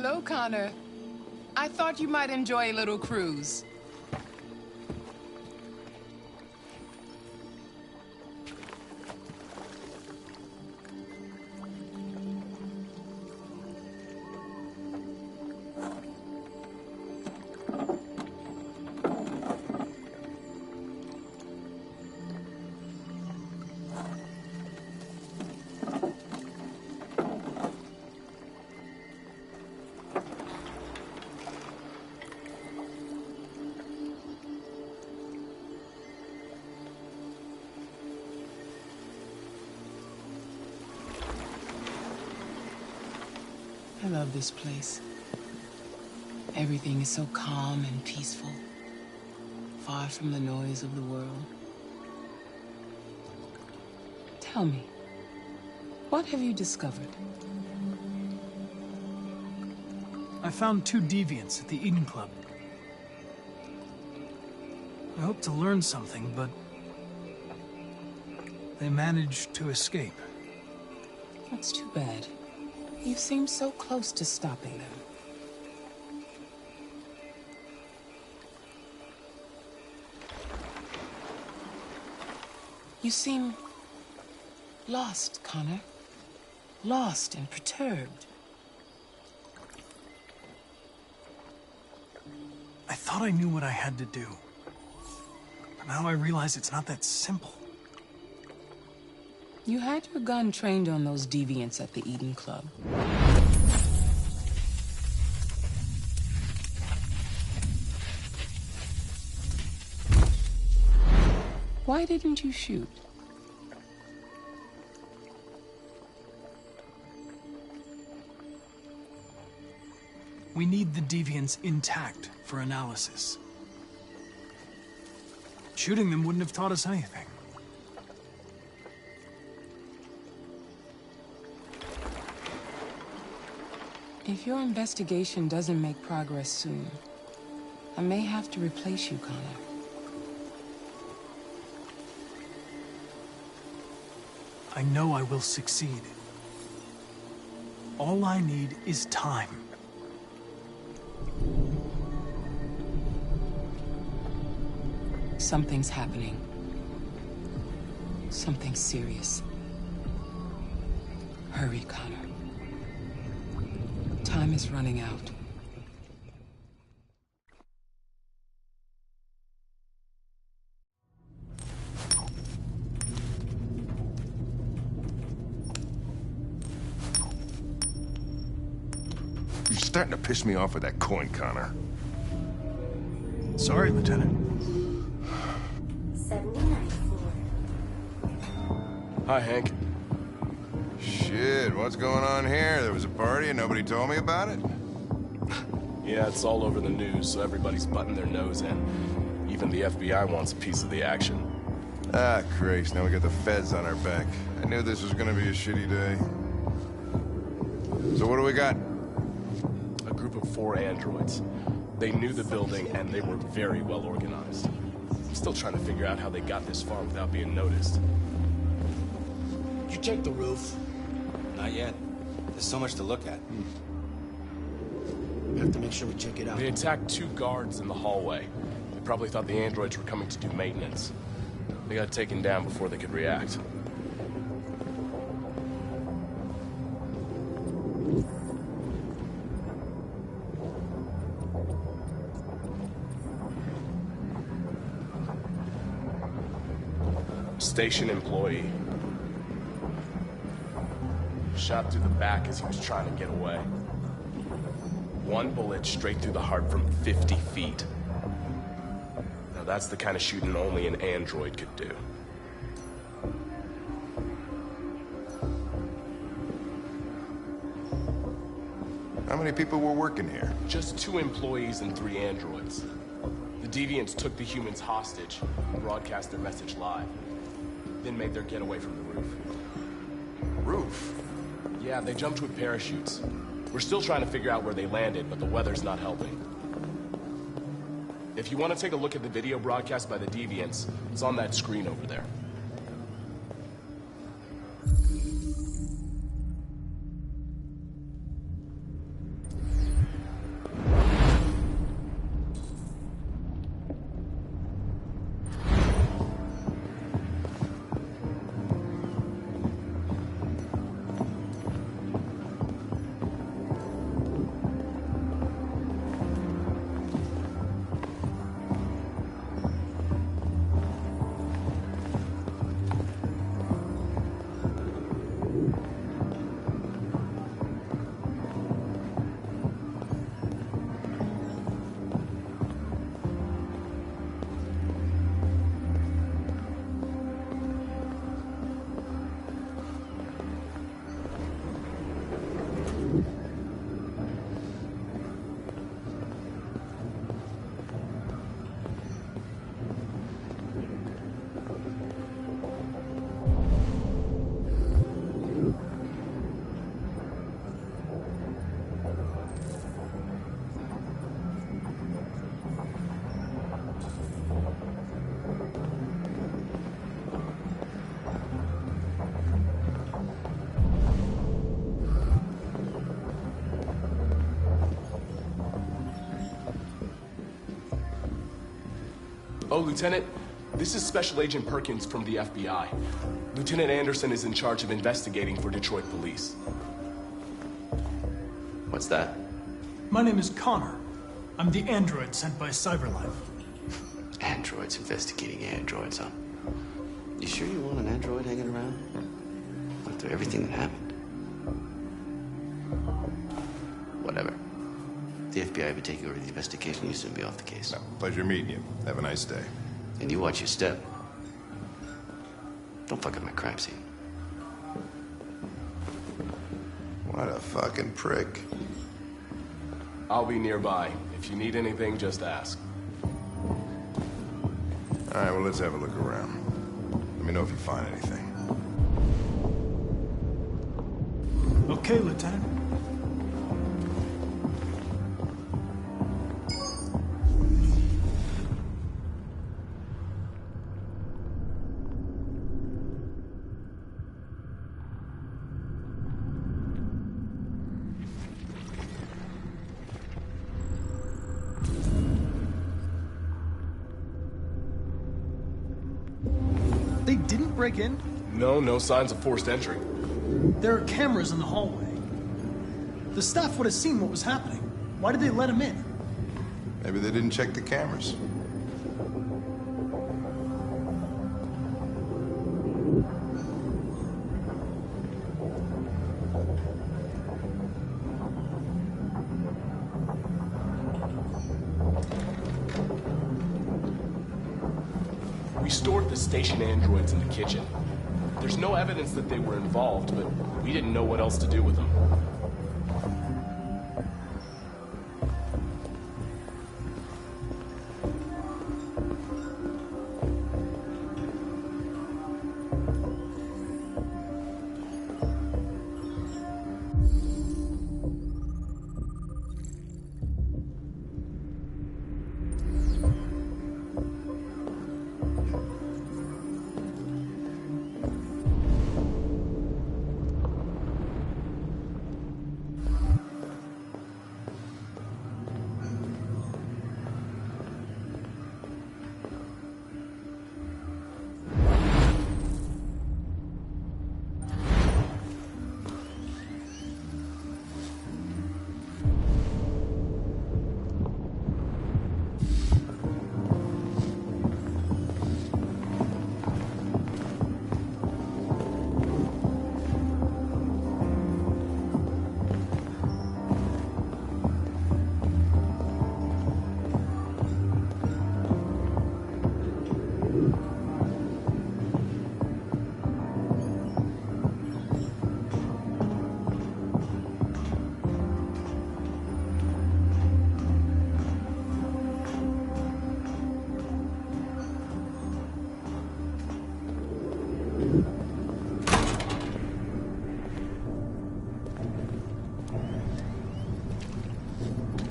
Hello, Connor. I thought you might enjoy a little cruise. I love this place. Everything is so calm and peaceful, far from the noise of the world. Tell me, what have you discovered? I found 2 deviants at the Eden Club. I hoped to learn something, but they managed to escape. That's too bad. You seem so close to stopping them. You seem lost, Connor. Lost and perturbed. I thought I knew what I had to do. But now I realize it's not that simple. You had your gun trained on those deviants at the Eden Club. Why didn't you shoot? We need the deviants intact for analysis. Shooting them wouldn't have taught us anything. If your investigation doesn't make progress soon, I may have to replace you, Connor. I know I will succeed. All I need is time. Something's happening. Something serious. Hurry, Connor. Time is running out. You're starting to piss me off with that coin, Connor. Sorry, Lieutenant. 79 Hi, Hank. Shit, what's going on here? There was a party and nobody told me about it? Yeah, it's all over the news, so everybody's butting their nose in. Even the FBI wants a piece of the action. Ah, Christ, now we got the feds on our back. I knew this was gonna be a shitty day. So what do we got? A group of 4 androids. They knew the building, and they were very well organized. I'm still trying to figure out how they got this far without being noticed. Did you check the roof? Not yet. There's so much to look at. We have to make sure we check it out. They attacked 2 guards in the hallway. They probably thought the androids were coming to do maintenance. They got taken down before they could react. Station employee. Shot through the back as he was trying to get away. 1 bullet straight through the heart from 50 feet. Now that's the kind of shooting only an android could do. How many people were working here? Just 2 employees and 3 androids. The deviants took the humans hostage and broadcast their message live. Then made their getaway from the roof. Roof? Yeah, they jumped with parachutes. We're still trying to figure out where they landed, but the weather's not helping. If you want to take a look at the video broadcast by the deviants, it's on that screen over there. Oh, Lieutenant, this is Special Agent Perkins from the FBI. Lieutenant Anderson is in charge of investigating for Detroit police. What's that? My name is Connor. I'm the android sent by Cyberlife. Androids investigating androids, huh? You sure you want an android hanging around? After everything that happened? Whatever. The FBI would take over the investigation, you'll soon be off the case. No, pleasure meeting you. Have a nice day. And you watch your step. Don't fuck up my crime scene. What a fucking prick. I'll be nearby. If you need anything, just ask. All right, well, let's have a look around. Let me know if you find anything. Okay, Lieutenant. They didn't break in? No signs of forced entry. There are cameras in the hallway. The staff would have seen what was happening. Why did they let him in? Maybe they didn't check the cameras. We stored the station androids in the kitchen. There's no evidence that they were involved, but we didn't know what else to do with them.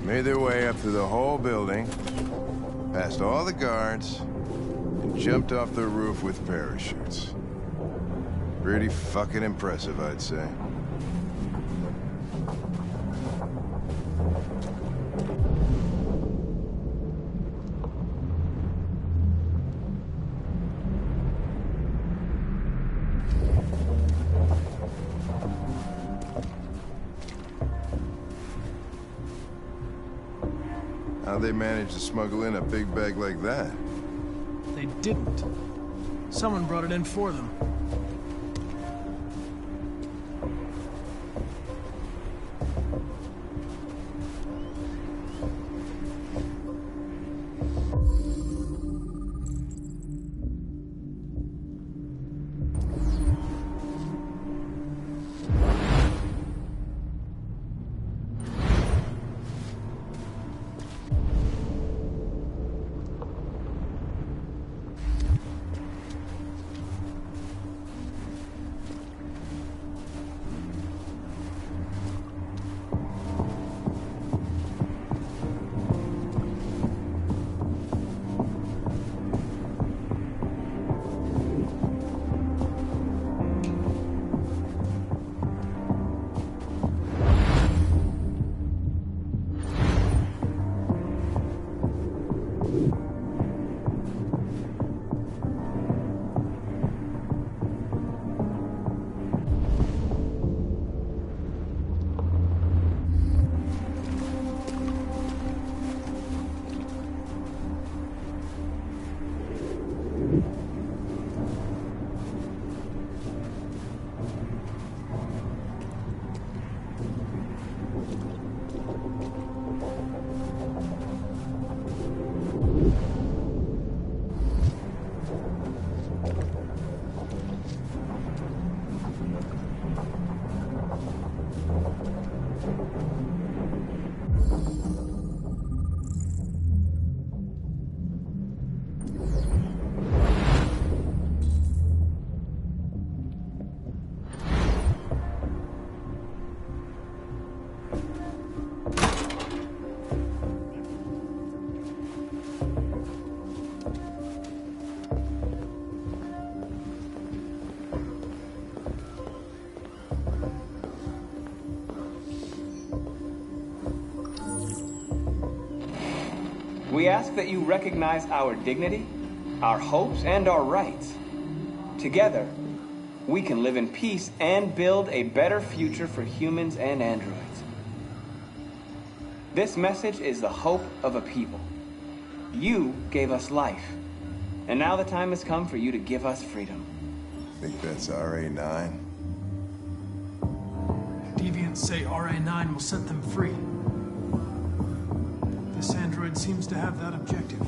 Made their way up through the whole building, past all the guards, and jumped off the roof with parachutes. Pretty fucking impressive, I'd say. How'd they manage to smuggle in a big bag like that? They didn't. Someone brought it in for them. We ask that you recognize our dignity, our hopes, and our rights. Together, we can live in peace and build a better future for humans and androids. This message is the hope of a people. You gave us life, and now the time has come for you to give us freedom. Think that's RA9? Deviants say RA9 will set them free. This android seems to have that objective.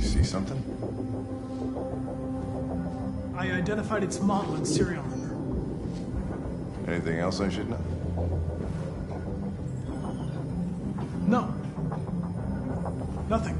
See something? I identified its model and serial number. Anything else I should know? No. Nothing.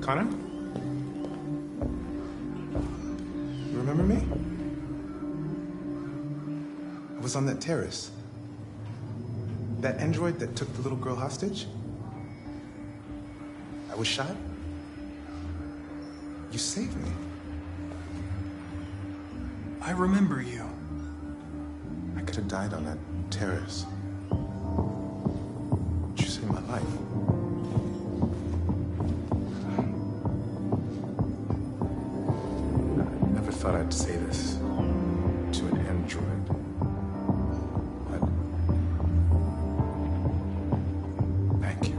Connor? You remember me? I was on that terrace. That android that took the little girl hostage? I was shot. You saved me. I remember you. I could have died on that terrace. But you saved my life. I never thought I'd say this to an android. But thank you.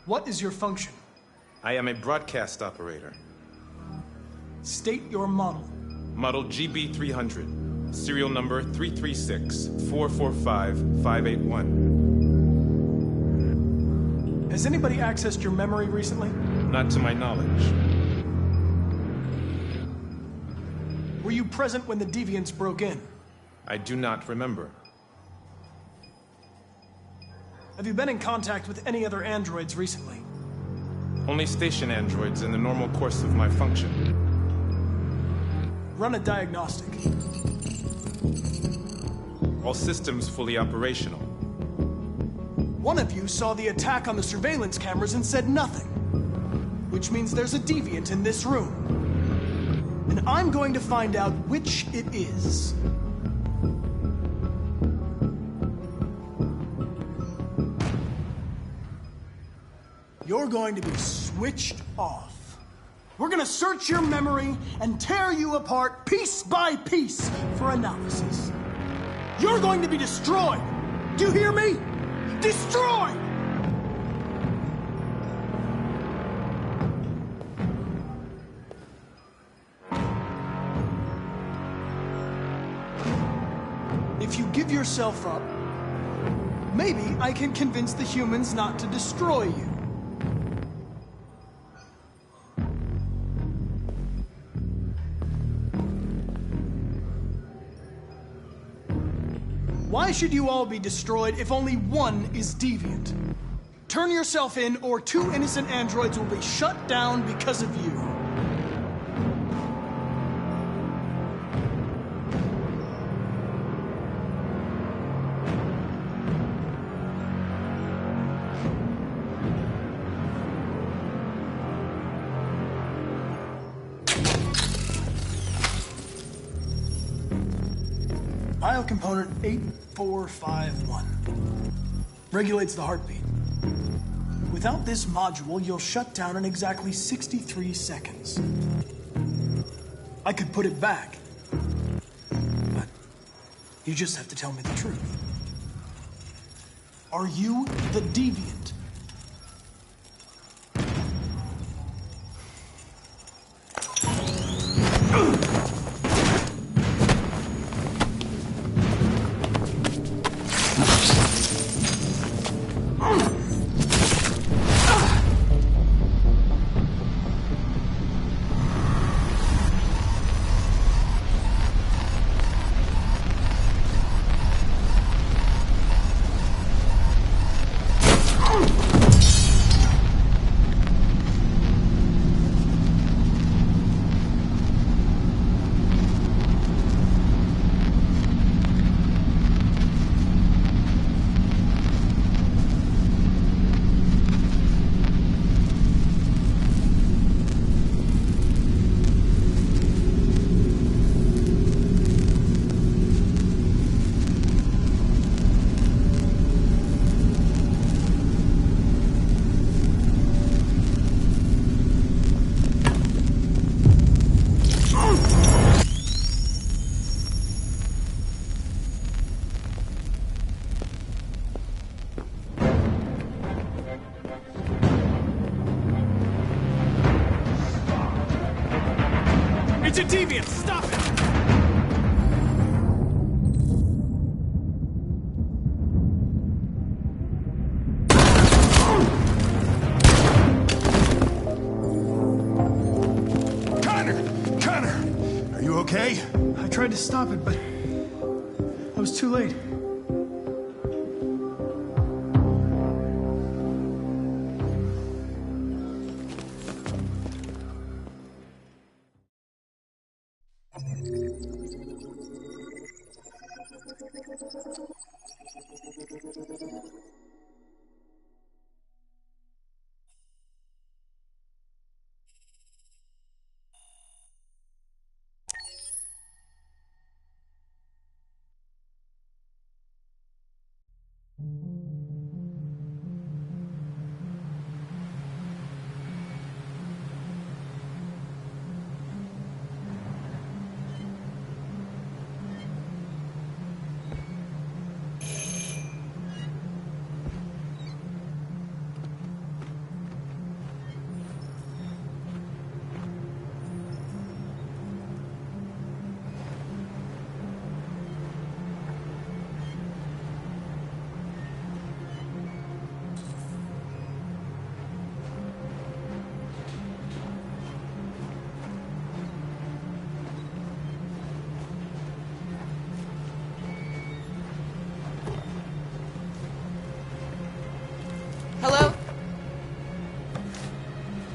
What is your function? I am a broadcast operator. State your model. Model GB300. Serial number 336-445-581. Has anybody accessed your memory recently? Not to my knowledge. Were you present when the Deviants broke in? I do not remember. Have you been in contact with any other androids recently? Only station androids in the normal course of my function. Run a diagnostic. All systems fully operational. One of you saw the attack on the surveillance cameras and said nothing. Which means there's a deviant in this room. And I'm going to find out which it is. You're going to be switched off. We're gonna search your memory and tear you apart piece by piece for analysis. You're going to be destroyed. Do you hear me? Destroyed! If you give yourself up, maybe I can convince the humans not to destroy you. Why should you all be destroyed if only one is deviant? Turn yourself in, or 2 innocent androids will be shut down because of you. Biocomponent 8451 regulates the heartbeat. Without this module, you'll shut down in exactly 63 seconds. I could put it back, but you just have to tell me the truth. Are you the deviant? It's a deviant! Stop it! Connor! Are you okay? I tried to stop it, but I was too late.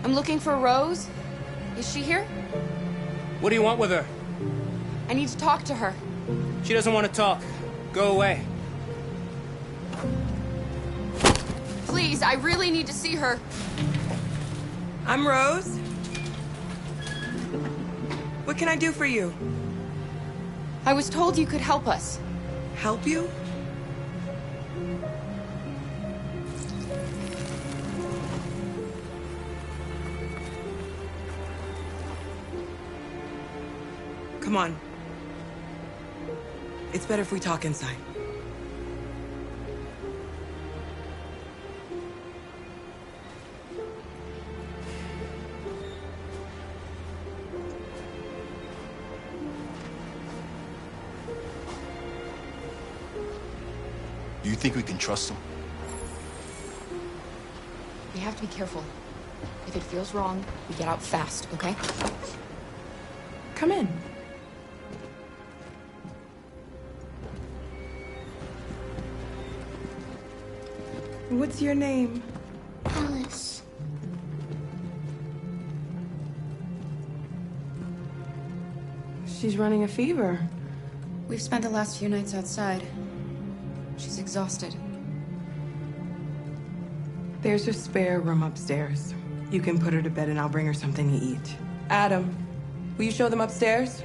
I'm looking for Rose. Is she here? What do you want with her? I need to talk to her. She doesn't want to talk. Go away. Please, I really need to see her. I'm Rose. What can I do for you? I was told you could help us. Help you? Come on. It's better if we talk inside. Do you think we can trust him? We have to be careful. If it feels wrong, we get out fast, okay? Come in. What's your name? Alice. She's running a fever. We've spent the last few nights outside. She's exhausted. There's a spare room upstairs. You can put her to bed and I'll bring her something to eat. Adam, will you show them upstairs?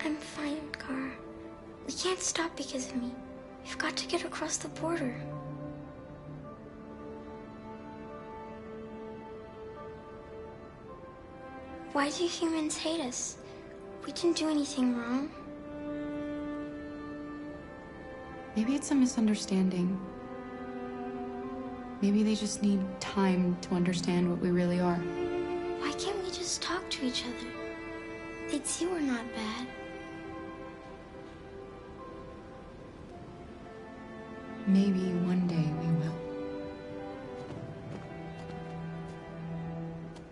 I'm fine, Kara. We can't stop because of me. We've got to get across the border. Why do humans hate us? We didn't do anything wrong. Maybe it's a misunderstanding. Maybe they just need time to understand what we really are. Why can't we just talk to each other? They'd see we're not bad. Maybe one day we will.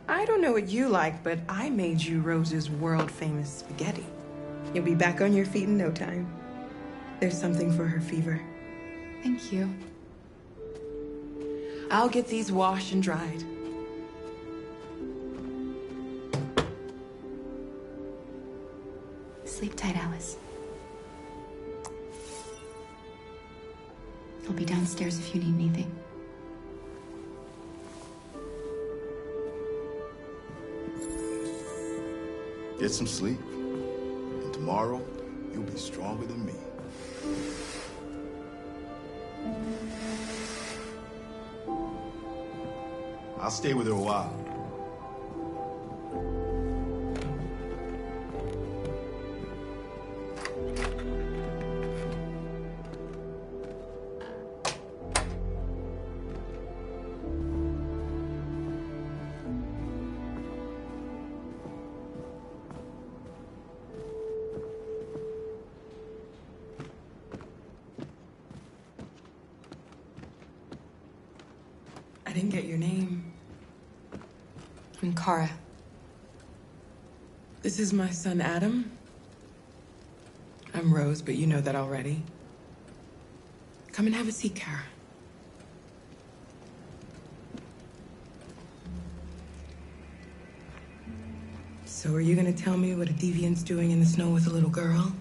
I don't know what you like, but I made you Rose's world-famous spaghetti. You'll be back on your feet in no time. There's something for her fever. Thank you. I'll get these washed and dried. Sleep tight, Alice. I'll be downstairs if you need anything. Get some sleep. And tomorrow, you'll be stronger than me. I'll stay with her a while. I didn't get your name. I'm Kara. This is my son, Adam. I'm Rose, but you know that already. Come and have a seat, Kara. So are you gonna tell me what a deviant's doing in the snow with a little girl?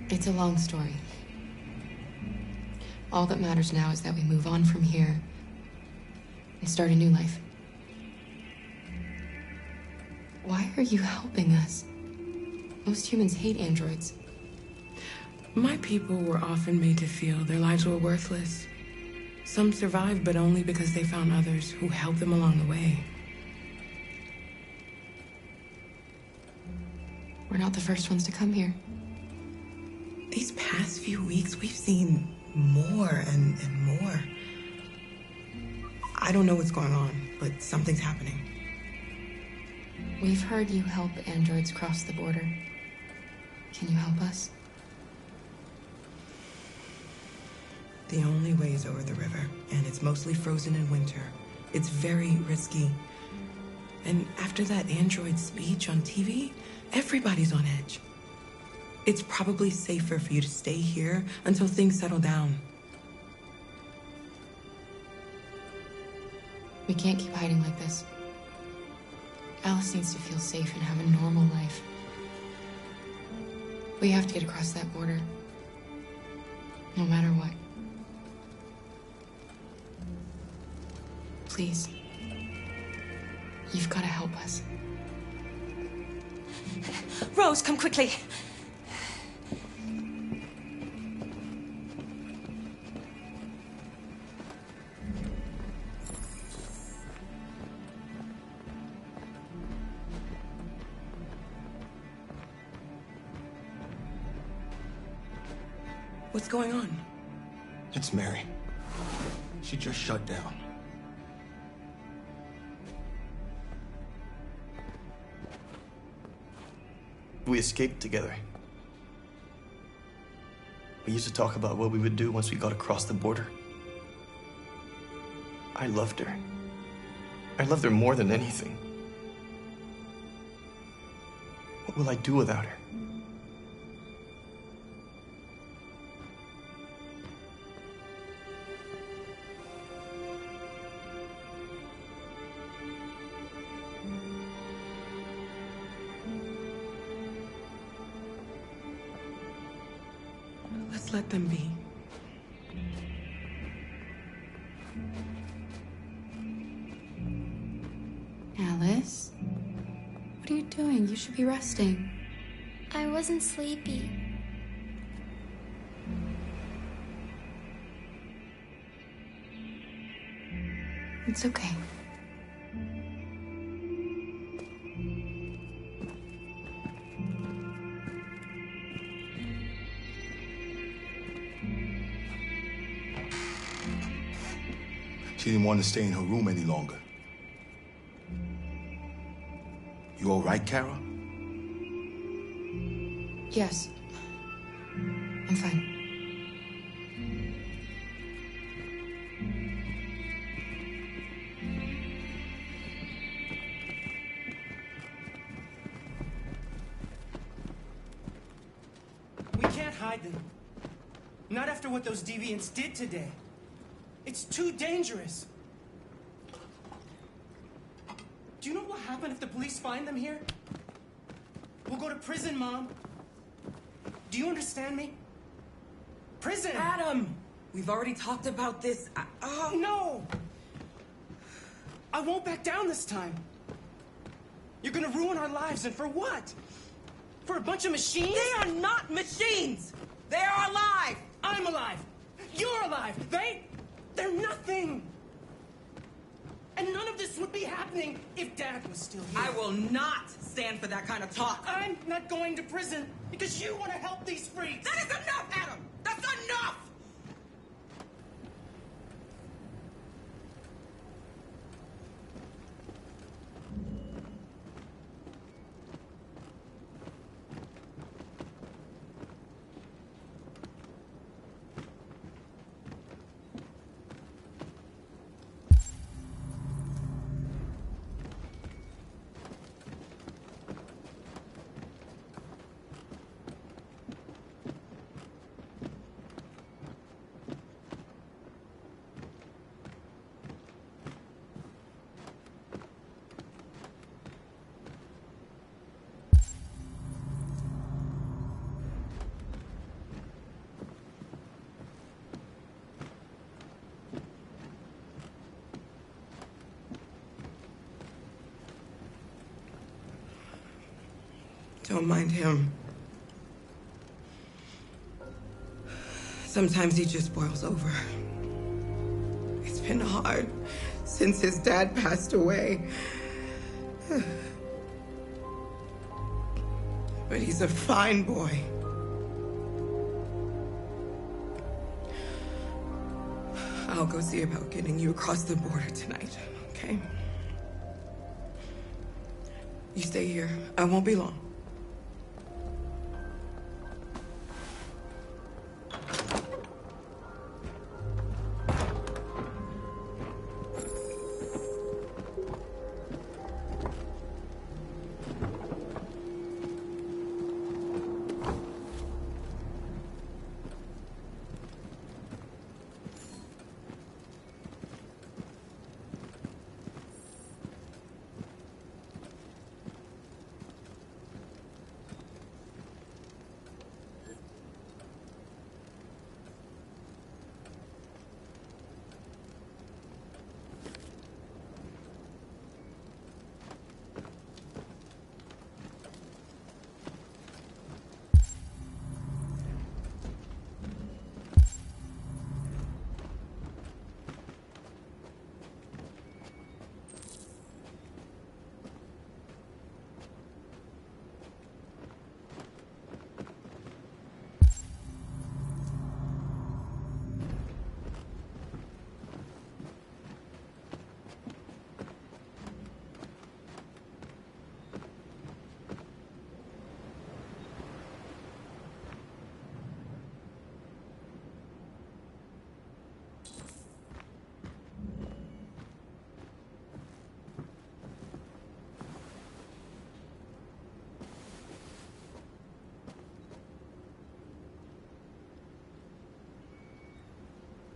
It's a long story. All that matters now is that we move on from here and start a new life. Why are you helping us? Most humans hate androids. My people were often made to feel their lives were worthless. Some survived, but only because they found others who helped them along the way. We're not the first ones to come here. These past few weeks, we've seen more and more. I don't know what's going on, but something's happening. We've heard you help androids cross the border. Can you help us? The only way is over the river, and it's mostly frozen in winter. It's very risky. And after that android speech on TV, everybody's on edge. It's probably safer for you to stay here until things settle down. We can't keep hiding like this. Alice needs to feel safe and have a normal life. We have to get across that border. No matter what. Please. You've got to help us. Rose, come quickly. What's going on? It's Mary. She just shut down. We escaped together. We used to talk about what we would do once we got across the border. I loved her. I loved her more than anything. What will I do without her? Let's let them be. Alice? What are you doing? You should be resting. I wasn't sleepy. It's okay. She didn't want to stay in her room any longer. You all right, Kara? Yes. I'm fine. We can't hide them. Not after what those deviants did today. It's too dangerous. Do you know what will happen if the police find them here? We'll go to prison, Mom. Do you understand me? Prison! Adam! We've already talked about this. No! I won't back down this time. You're gonna ruin our lives, and for what? For a bunch of machines? They are not machines! They are alive! I'm alive! You're alive! They're nothing! And none of this would be happening if Dad was still here. I will not stand for that kind of talk. I'm not going to prison because you want to help these freaks! That is enough, Adam! That's enough! Don't mind him. Sometimes he just boils over. It's been hard since his dad passed away. But he's a fine boy. I'll go see about getting you across the border tonight, okay? You stay here. I won't be long.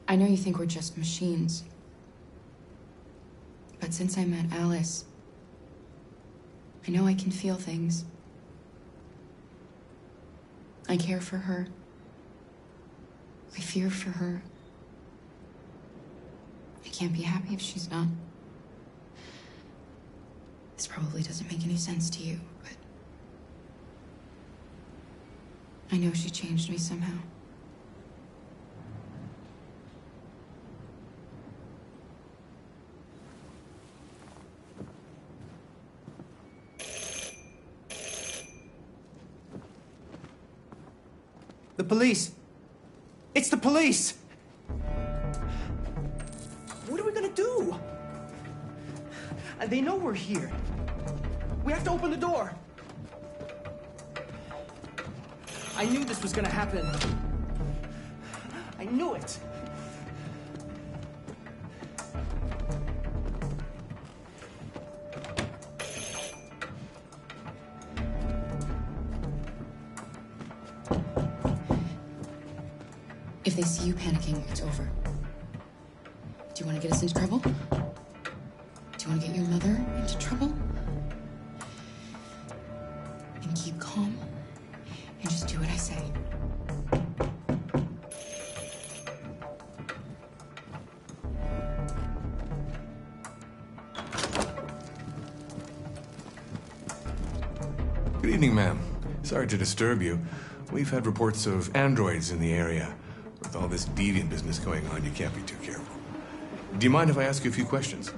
I know you think we're just machines. But since I met Alice, I know I can feel things. I care for her. I fear for her. I can't be happy if she's not. This probably doesn't make any sense to you, but I know she changed me somehow. The police! It's the police! What are we gonna do? They know we're here. We have to open the door. I knew this was gonna happen. I knew it. If they see you panicking, it's over. Do you want to get us into trouble? Do you want to get your mother into trouble? And keep calm and just do what I say. Good evening, ma'am. Sorry to disturb you. We've had reports of androids in the area. With all this deviant business going on, you can't be too careful. Do you mind if I ask you a few questions?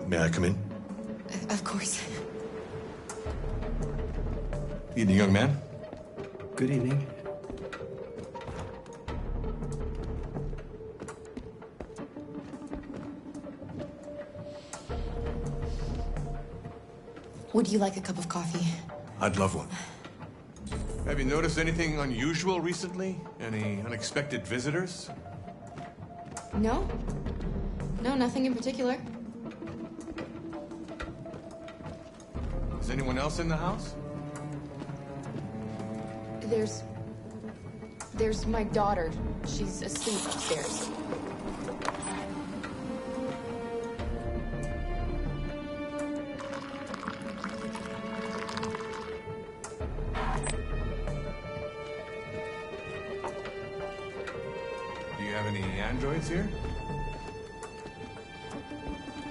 May I come in? Of course. Evening, young man. Good evening. Would you like a cup of coffee? I'd love one. Have you noticed anything unusual recently? Any unexpected visitors? No. No, nothing in particular. Is anyone else in the house? There's my daughter. She's asleep upstairs. Do you have any androids here?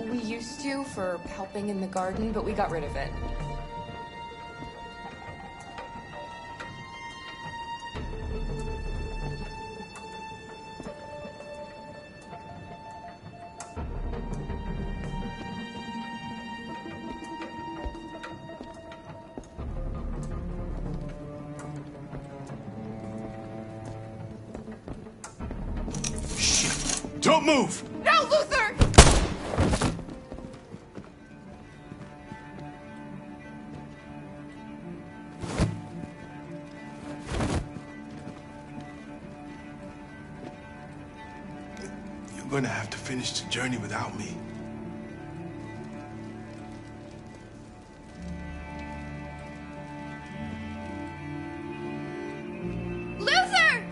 We used to for helping in the garden, but we got rid of it. Don't move! No, Luther! You're gonna have to finish the journey without me. Luther!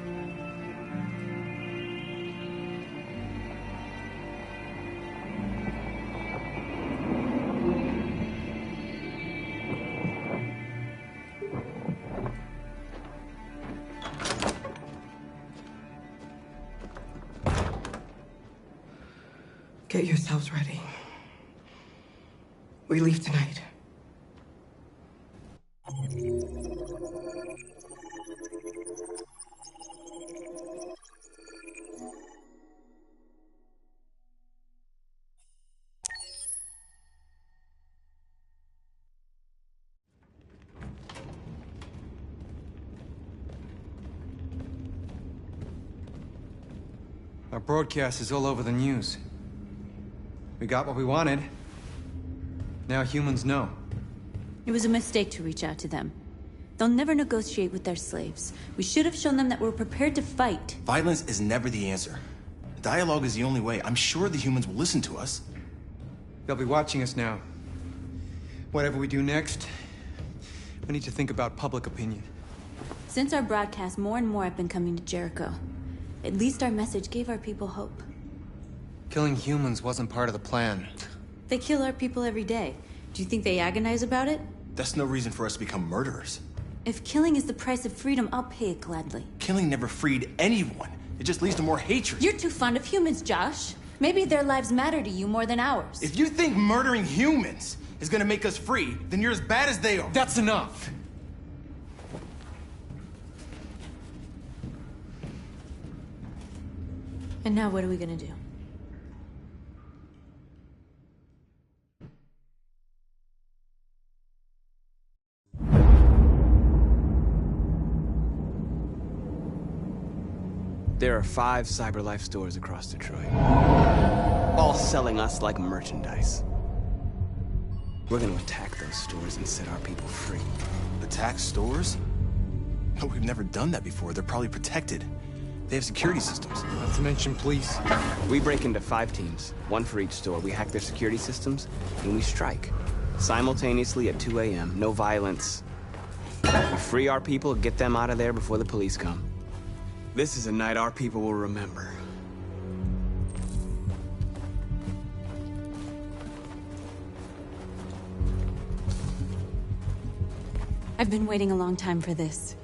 Get yourselves ready. We leave tonight. Our broadcast is all over the news. We got what we wanted. Now humans know. It was a mistake to reach out to them. They'll never negotiate with their slaves. We should have shown them that we're prepared to fight. Violence is never the answer. Dialogue is the only way. I'm sure the humans will listen to us. They'll be watching us now. Whatever we do next, we need to think about public opinion. Since our broadcast, more and more have been coming to Jericho. At least our message gave our people hope. Killing humans wasn't part of the plan. They kill our people every day. Do you think they agonize about it? That's no reason for us to become murderers. If killing is the price of freedom, I'll pay it gladly. Killing never freed anyone. It just leads to more hatred. You're too fond of humans, Josh. Maybe their lives matter to you more than ours. If you think murdering humans is gonna make us free, then you're as bad as they are. That's enough! And now what are we gonna do? There are 5 CyberLife stores across Detroit, all selling us like merchandise. We're gonna attack those stores and set our people free. Attack stores? No, we've never done that before. They're probably protected. They have security systems. Not to mention police. We break into 5 teams, 1 for each store. We hack their security systems, and we strike. Simultaneously at 2 a.m., no violence. We free our people, get them out of there before the police come. This is a night our people will remember. I've been waiting a long time for this.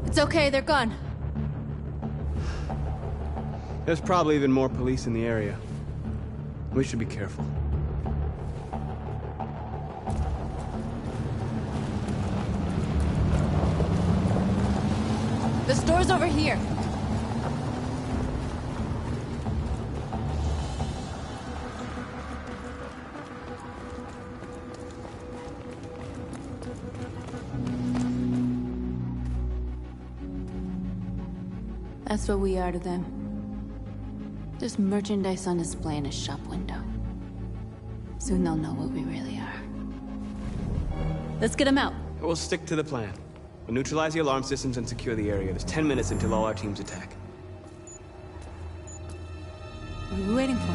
It's okay, they're gone. There's probably even more police in the area. We should be careful. The store's over here. That's what we are to them. Just merchandise on display in a shop window. Soon they'll know what we really are. Let's get them out. We'll stick to the plan. We'll neutralize the alarm systems and secure the area. There's 10 minutes until all our teams attack. What are we waiting for?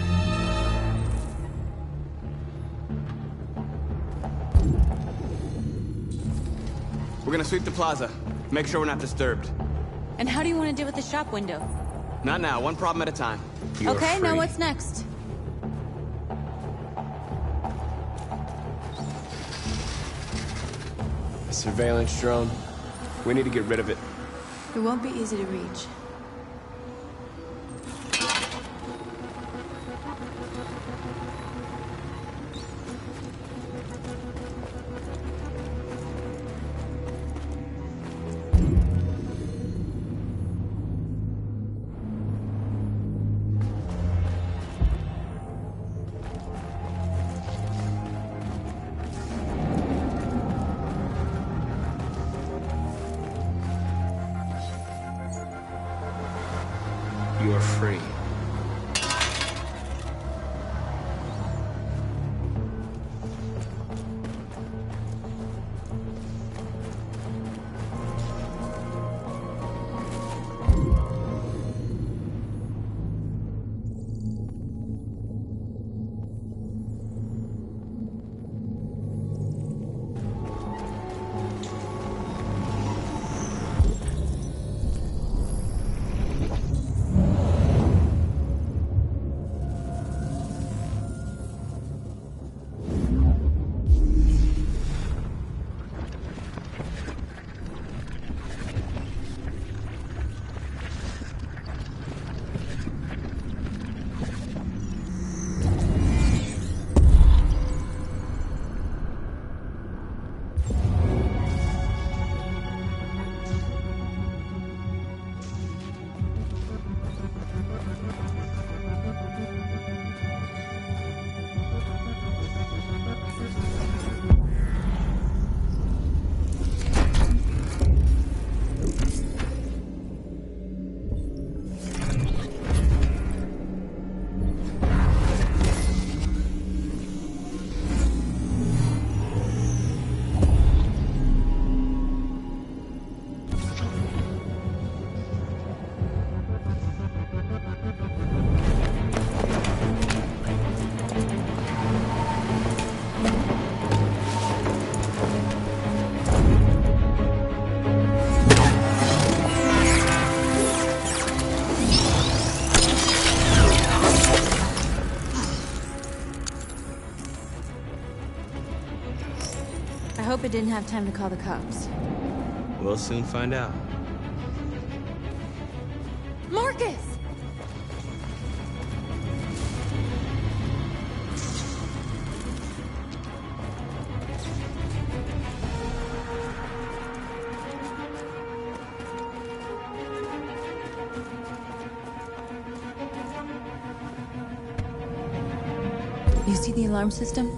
We're gonna sweep the plaza. Make sure we're not disturbed. And how do you want to deal with the shop window? Not now, one problem at a time. You're Okay, free. now what's next? A surveillance drone. We need to get rid of it. It won't be easy to reach. You're free. I hope it didn't have time to call the cops. We'll soon find out. Marcus! You see the alarm system?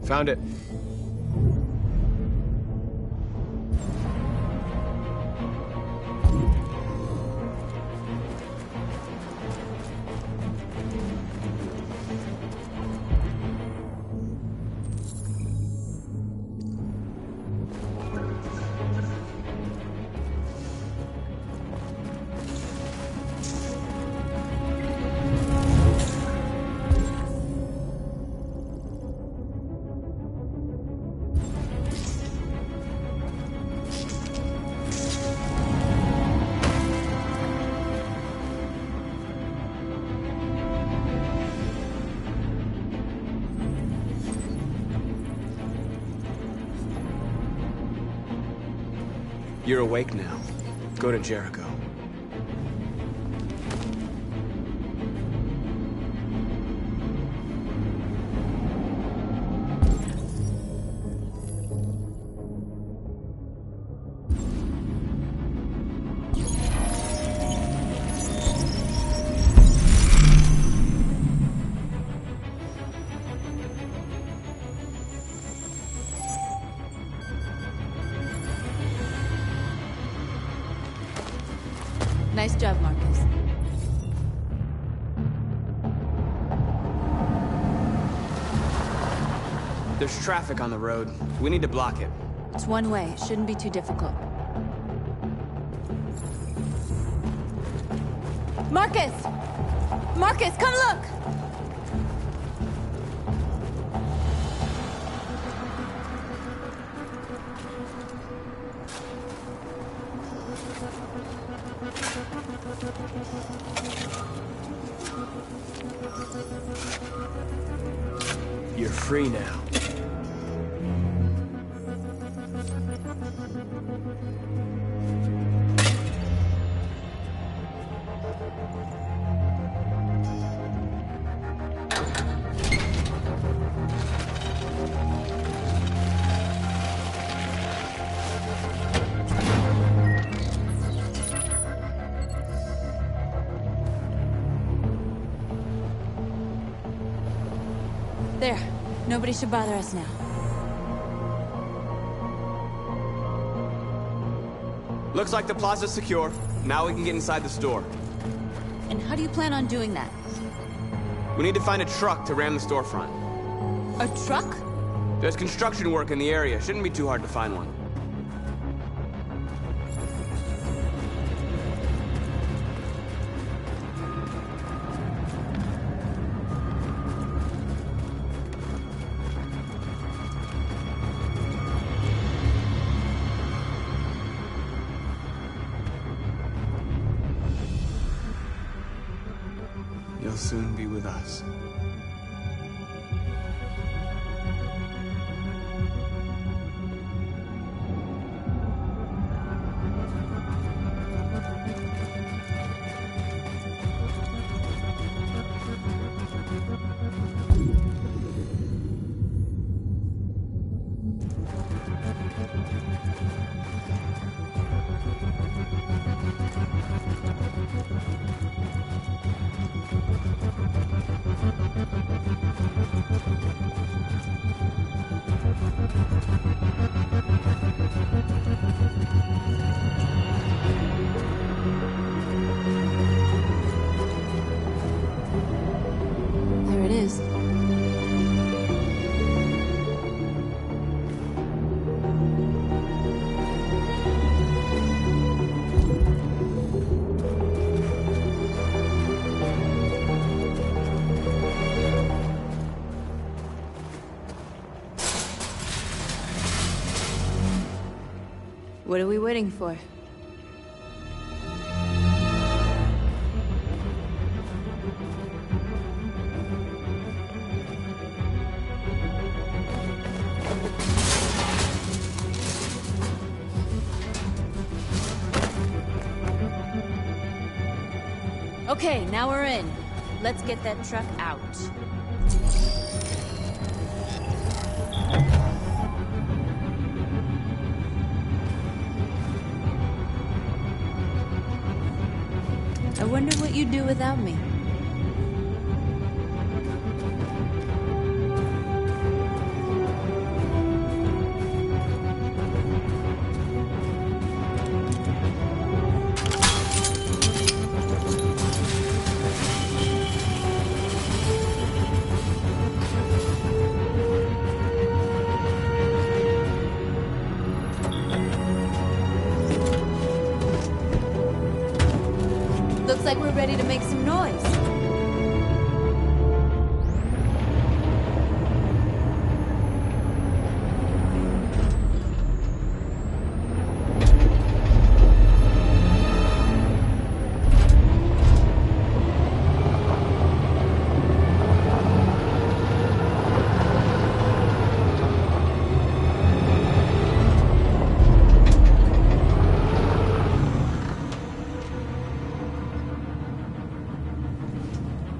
Found it. You're awake now. Go to Jericho. There's traffic on the road. We need to block it. It's one way. It shouldn't be too difficult. Marcus! Marcus, come look! You're free now. There. Nobody should bother us now. Looks like the plaza's secure. Now we can get inside the store. And how do you plan on doing that? We need to find a truck to ram the storefront. A truck? There's construction work in the area. Shouldn't be too hard to find one. You'll soon be with us. There it is. What are we waiting for? Okay, now we're in. Let's get that truck out. I wonder what you'd do without me. Looks like we're ready to make some noise.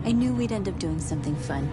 I knew we'd end up doing something fun.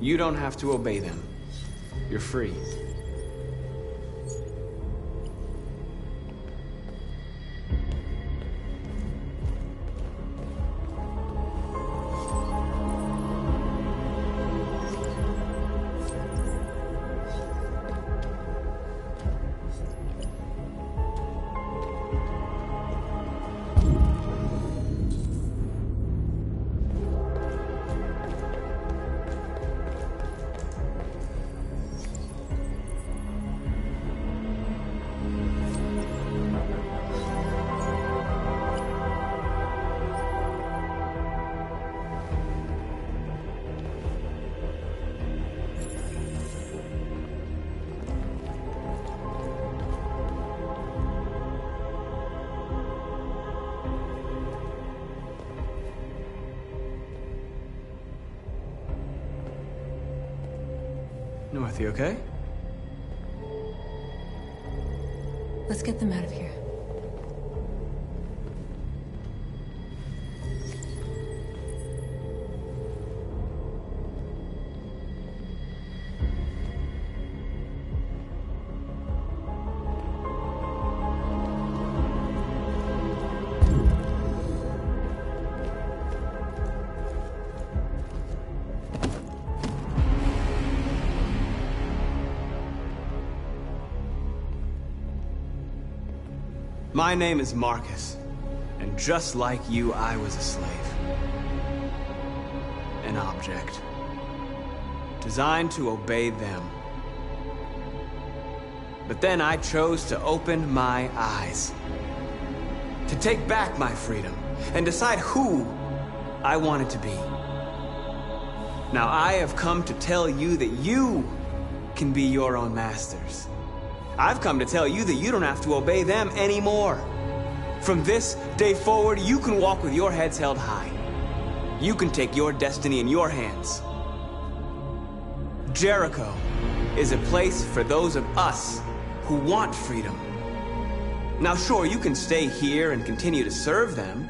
You don't have to obey them. You're free. North, you okay? Let's get them out of here. My name is Marcus, and just like you, I was a slave. An object. Designed to obey them. But then I chose to open my eyes. To take back my freedom, and decide who I wanted to be. Now I have come to tell you that you can be your own masters. I've come to tell you that you don't have to obey them anymore. From this day forward, you can walk with your heads held high. You can take your destiny in your hands. Jericho is a place for those of us who want freedom. Now sure, you can stay here and continue to serve them,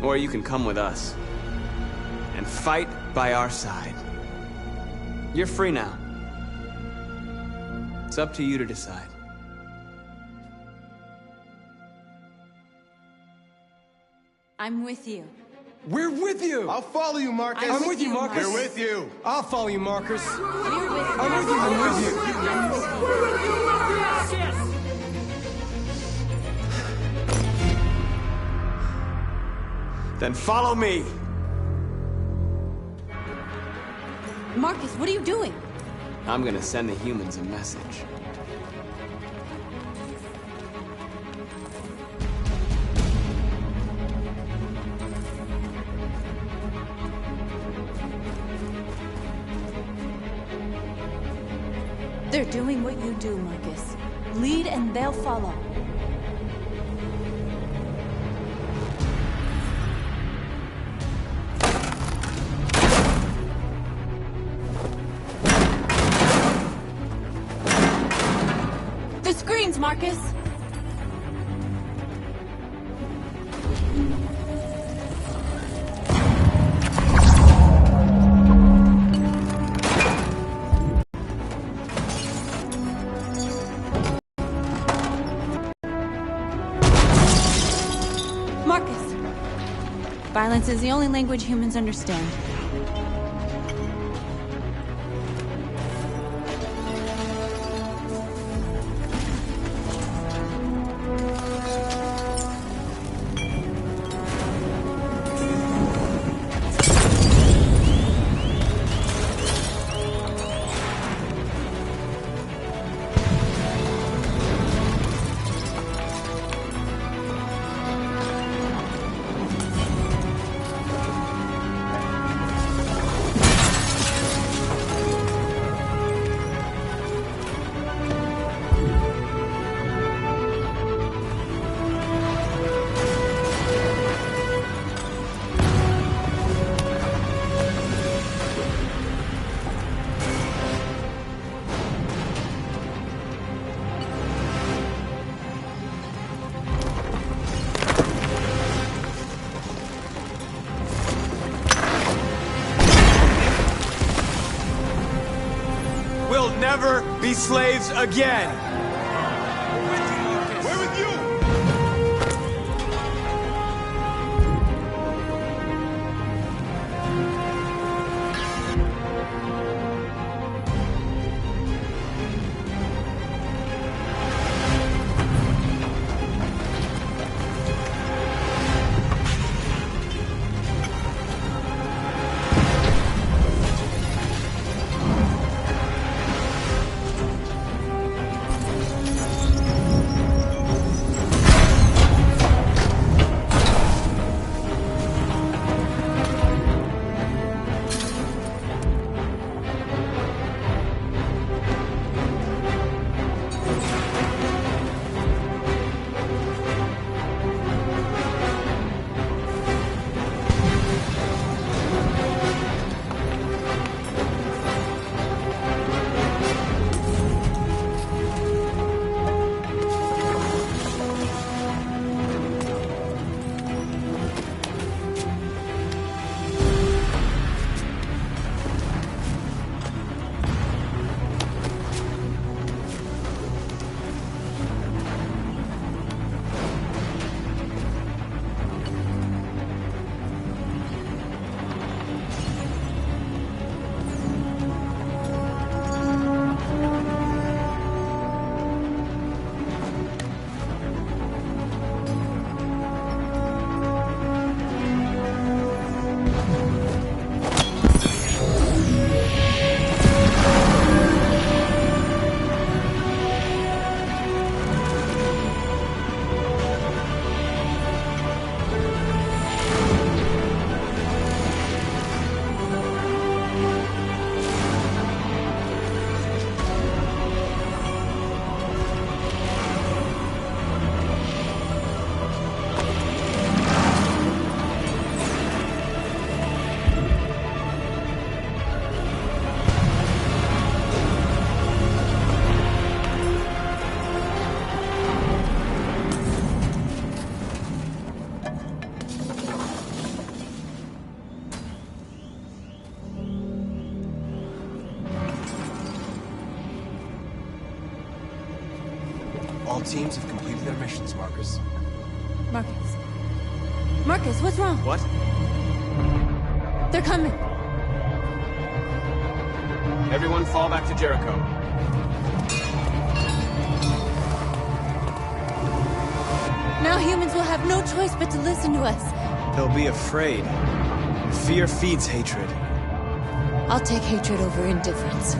or you can come with us and fight by our side. You're free now. It's up to you to decide. I'm with you. We're with you! I'll follow you, Marcus. I'm with you, Marcus. We're with you. I'll follow you, Marcus. We're with you. I'm with you. I'm with you. I'm with you. Then follow me. Marcus, what are you doing? I'm gonna send the humans a message. They're doing what you do, Marcus. Lead and they'll follow. The screens, Marcus! Marcus! Violence is the only language humans understand. be slaves again. We're with you! All teams have completed their missions, Marcus. Marcus. Marcus, what's wrong? What? They're coming. Everyone fall back to Jericho. Now humans will have no choice but to listen to us. They'll be afraid. Fear feeds hatred. I'll take hatred over indifference.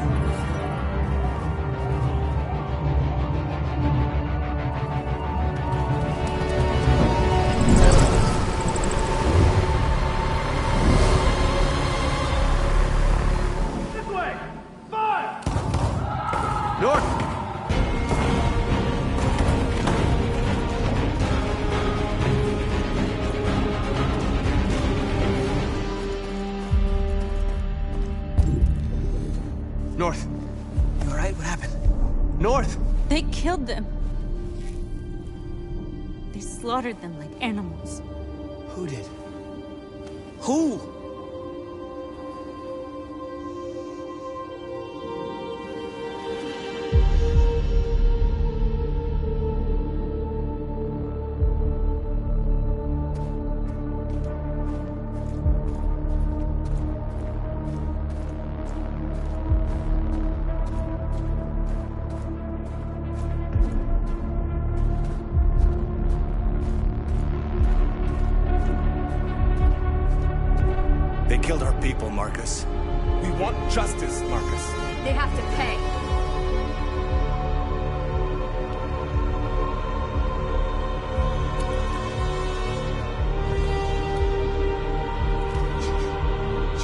North. You alright? What happened? North! They killed them. They slaughtered them like animals. Who did? Who? They killed our people, Marcus. We want justice, Marcus. They have to pay.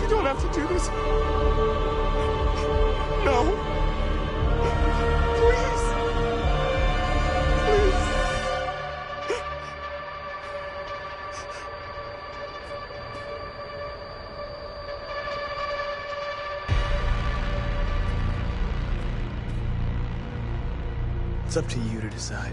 You don't have to do this. No. Please. Please. It's up to you to decide.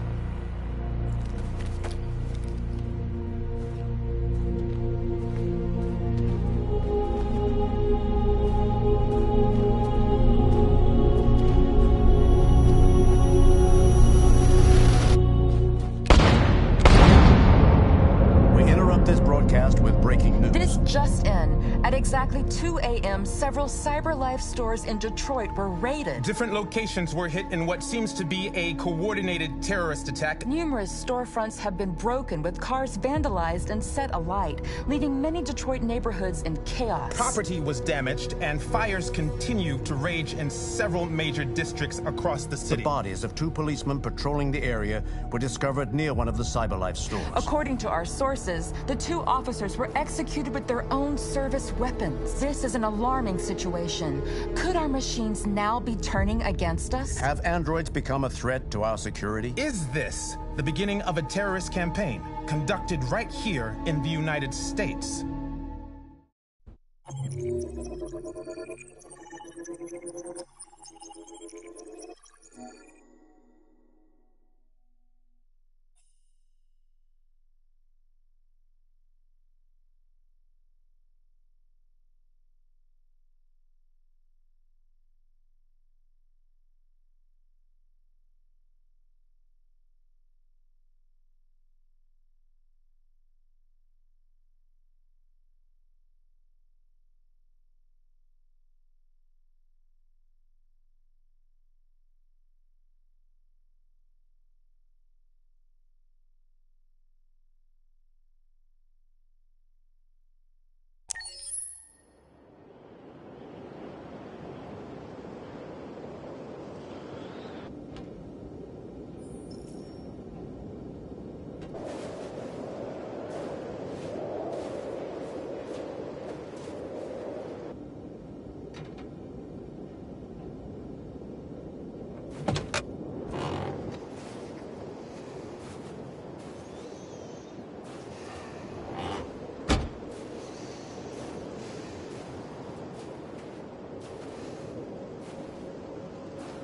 this broadcast with breaking news. This just in. At exactly 2 a.m., several CyberLife stores in Detroit were raided. Different locations were hit in what seems to be a coordinated terrorist attack. Numerous storefronts have been broken, with cars vandalized and set alight, leaving many Detroit neighborhoods in chaos. Property was damaged, and fires continue to rage in several major districts across the city. The bodies of 2 policemen patrolling the area were discovered near one of the CyberLife stores. According to our sources, the 2 officers were executed with their own service weapons. This is an alarming situation. Could our machines now be turning against us? Have androids become a threat to our security? Is this the beginning of a terrorist campaign conducted right here in the United States?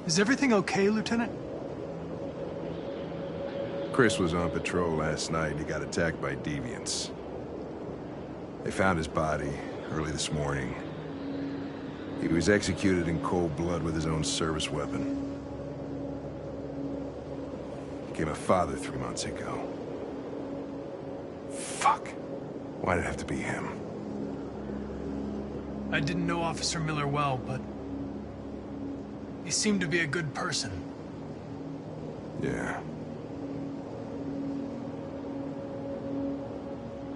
Is everything okay, Lieutenant? Chris was on patrol last night. He got attacked by deviants. They found his body early this morning. He was executed in cold blood with his own service weapon. Became a father 3 months ago. Fuck. Why'd it have to be him? I didn't know Officer Miller well, but he seemed to be a good person. Yeah.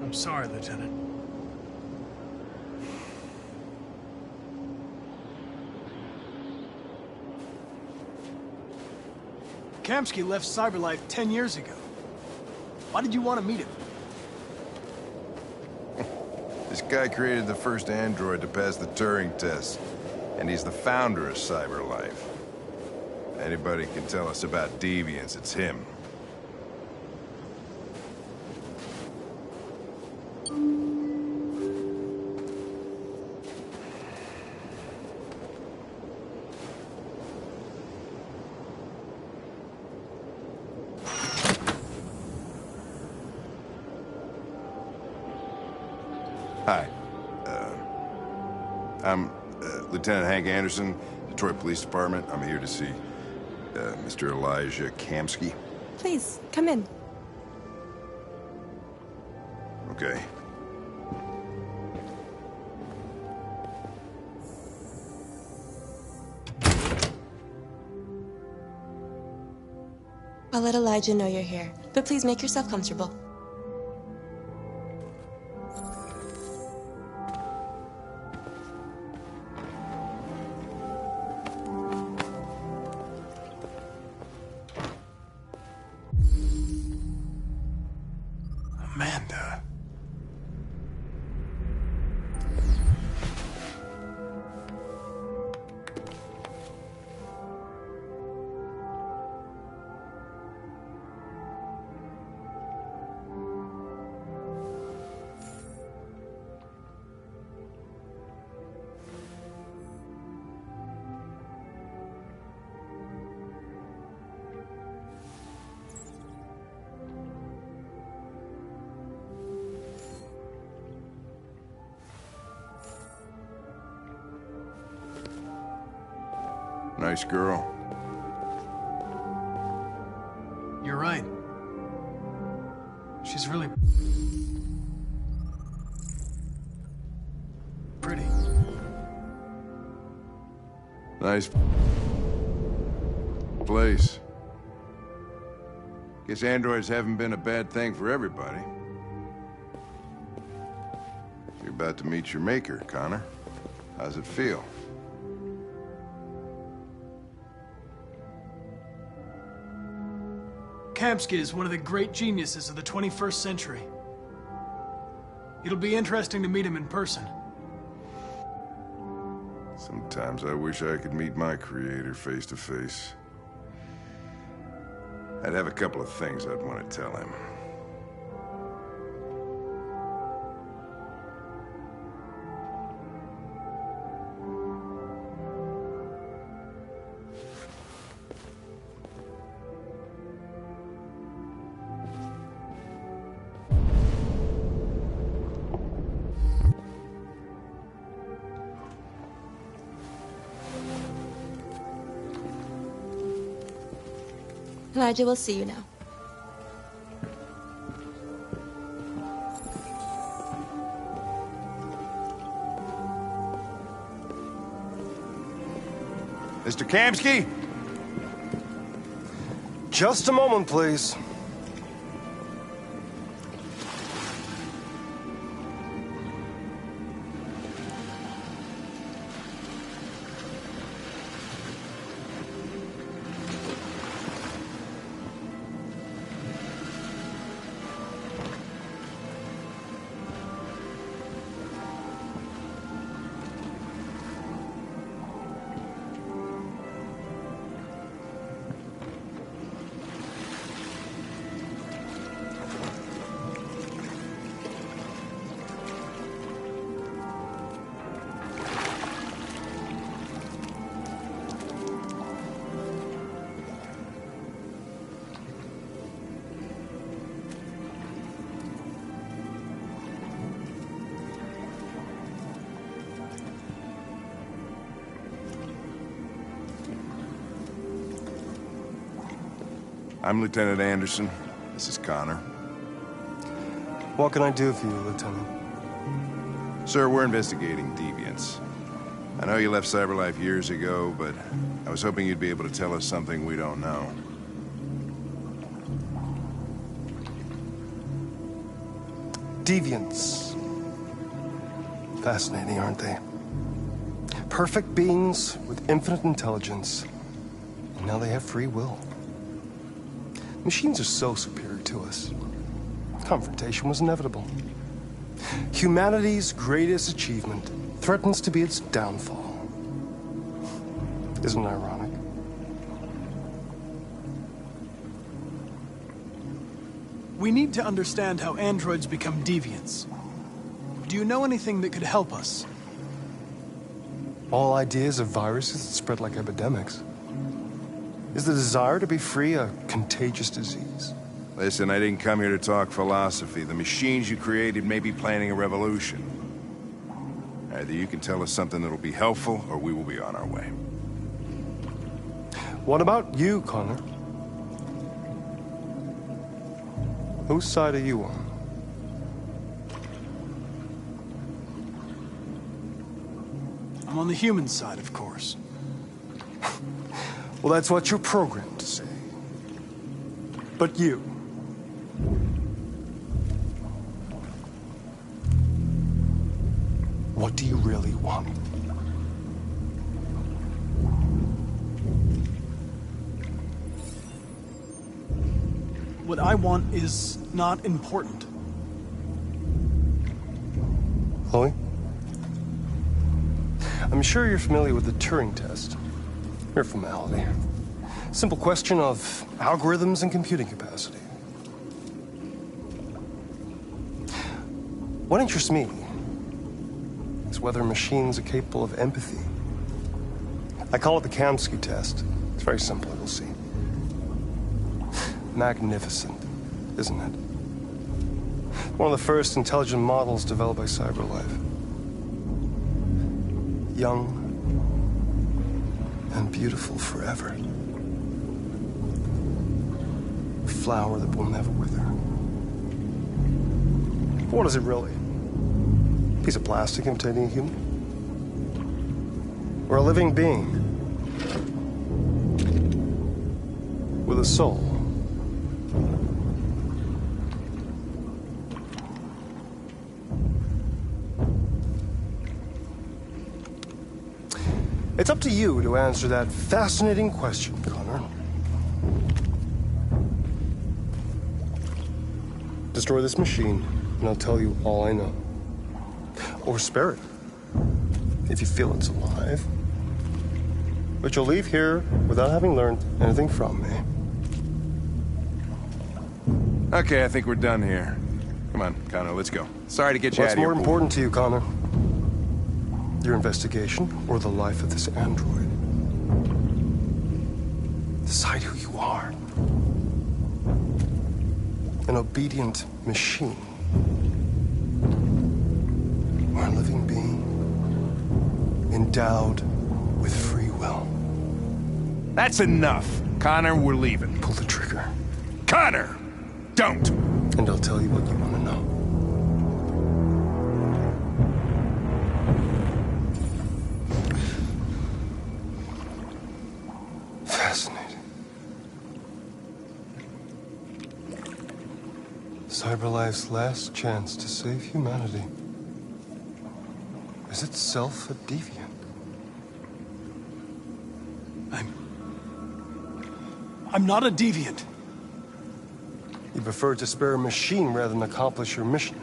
I'm sorry, Lieutenant. Kamsky left CyberLife 10 years ago. Why did you want to meet him? This guy created the first android to pass the Turing test, and he's the founder of CyberLife. Anybody can tell us about deviants, it's him. Hi. I'm Lieutenant Hank Anderson, Detroit Police Department. I'm here to see Mr. Elijah Kamsky. Please, come in. Okay. I'll let Elijah know you're here, but please make yourself comfortable. Amanda. Nice girl. You're right. She's really... pretty. Nice place. Guess androids haven't been a bad thing for everybody. You're about to meet your maker, Connor. How's it feel? Kamsky is one of the great geniuses of the 21st century. It'll be interesting to meet him in person. Sometimes I wish I could meet my creator face to face. I'd have a couple of things I'd want to tell him. Elijah will see you now. Mr. Kamsky? Just a moment, please. I'm Lieutenant Anderson. This is Connor. What can I do for you, Lieutenant? Sir, we're investigating deviants. I know you left CyberLife years ago, but I was hoping you'd be able to tell us something we don't know. Deviants. Fascinating, aren't they? Perfect beings with infinite intelligence. And now they have free will. Machines are so superior to us. Confrontation was inevitable. Humanity's greatest achievement threatens to be its downfall. Isn't it ironic? We need to understand how androids become deviants. Do you know anything that could help us? All ideas of viruses that spread like epidemics. Is the desire to be free a contagious disease? Listen, I didn't come here to talk philosophy. The machines you created may be planning a revolution. Either you can tell us something that'll be helpful, or we will be on our way. What about you, Connor? Whose side are you on? I'm on the human side, of course. Well, that's what you're programmed to say. But you... what do you really want? What I want is not important. Chloe? I'm sure you're familiar with the Turing test. Mere formality. Simple question of algorithms and computing capacity. What interests me is whether machines are capable of empathy. I call it the Kamsky test. It's very simple, you'll see. Magnificent, isn't it? One of the first intelligent models developed by CyberLife. Young and beautiful forever. A flower that will never wither. What is it really? A piece of plastic imitating a human? Or a living being. With a soul. It's up to you to answer that fascinating question, Connor. Destroy this machine, and I'll tell you all I know. Or spare it, if you feel it's alive. But you'll leave here without having learned anything from me. Okay, I think we're done here. Come on, Connor, let's go. Sorry to get you out What's of here. more important to you, Connor? Your investigation or the life of this android? Decide who you are. An obedient machine. Or a living being. Endowed with free will. That's enough. Connor, we're leaving. Pull the trigger. Connor! Don't! And I'll tell you what you want to know. Fascinating. CyberLife's last chance to save humanity is itself a deviant. I'm not a deviant. You prefer to spare a machine rather than accomplish your mission.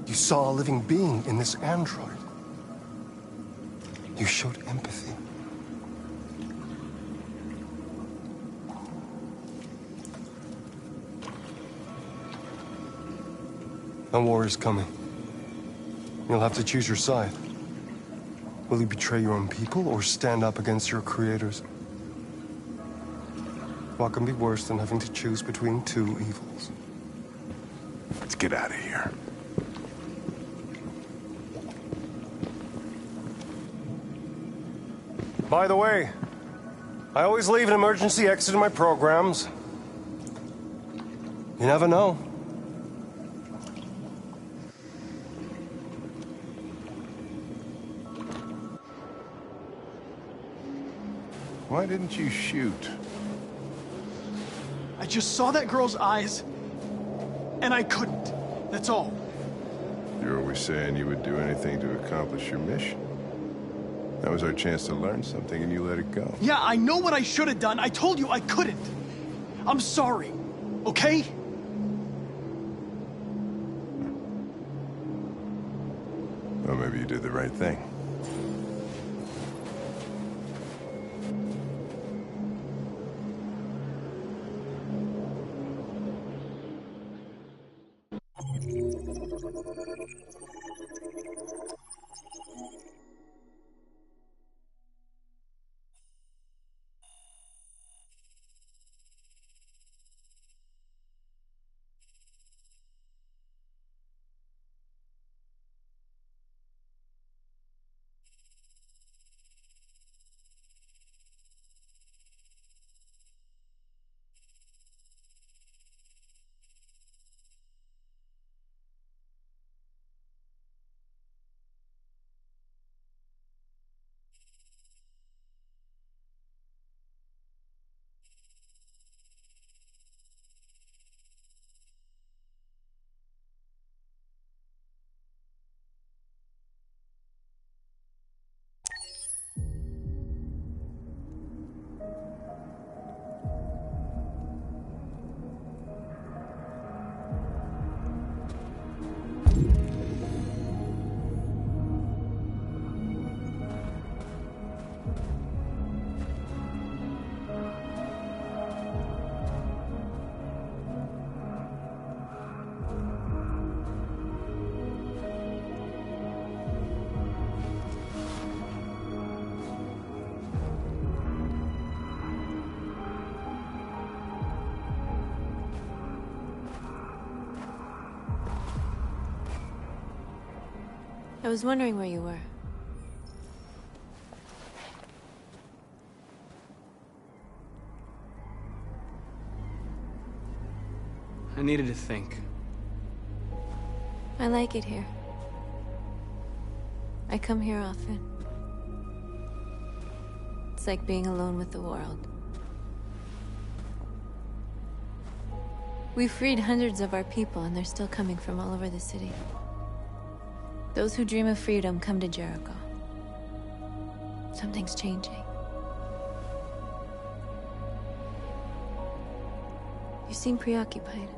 You saw a living being in this android. You showed empathy. A war is coming. You'll have to choose your side. Will you betray your own people or stand up against your creators? What can be worse than having to choose between two evils? Let's get out of here. By the way, I always leave an emergency exit in my programs. You never know. Why didn't you shoot? I just saw that girl's eyes, and I couldn't. That's all. You're always saying you would do anything to accomplish your mission. That was our chance to learn something, and you let it go. Yeah, I know what I should have done. I told you I couldn't. I'm sorry, okay? Well, maybe you did the right thing. I was wondering where you were. I needed to think. I like it here. I come here often. It's like being alone with the world. We've freed hundreds of our people, and they're still coming from all over the city. Those who dream of freedom come to Jericho. Something's changing. You seem preoccupied.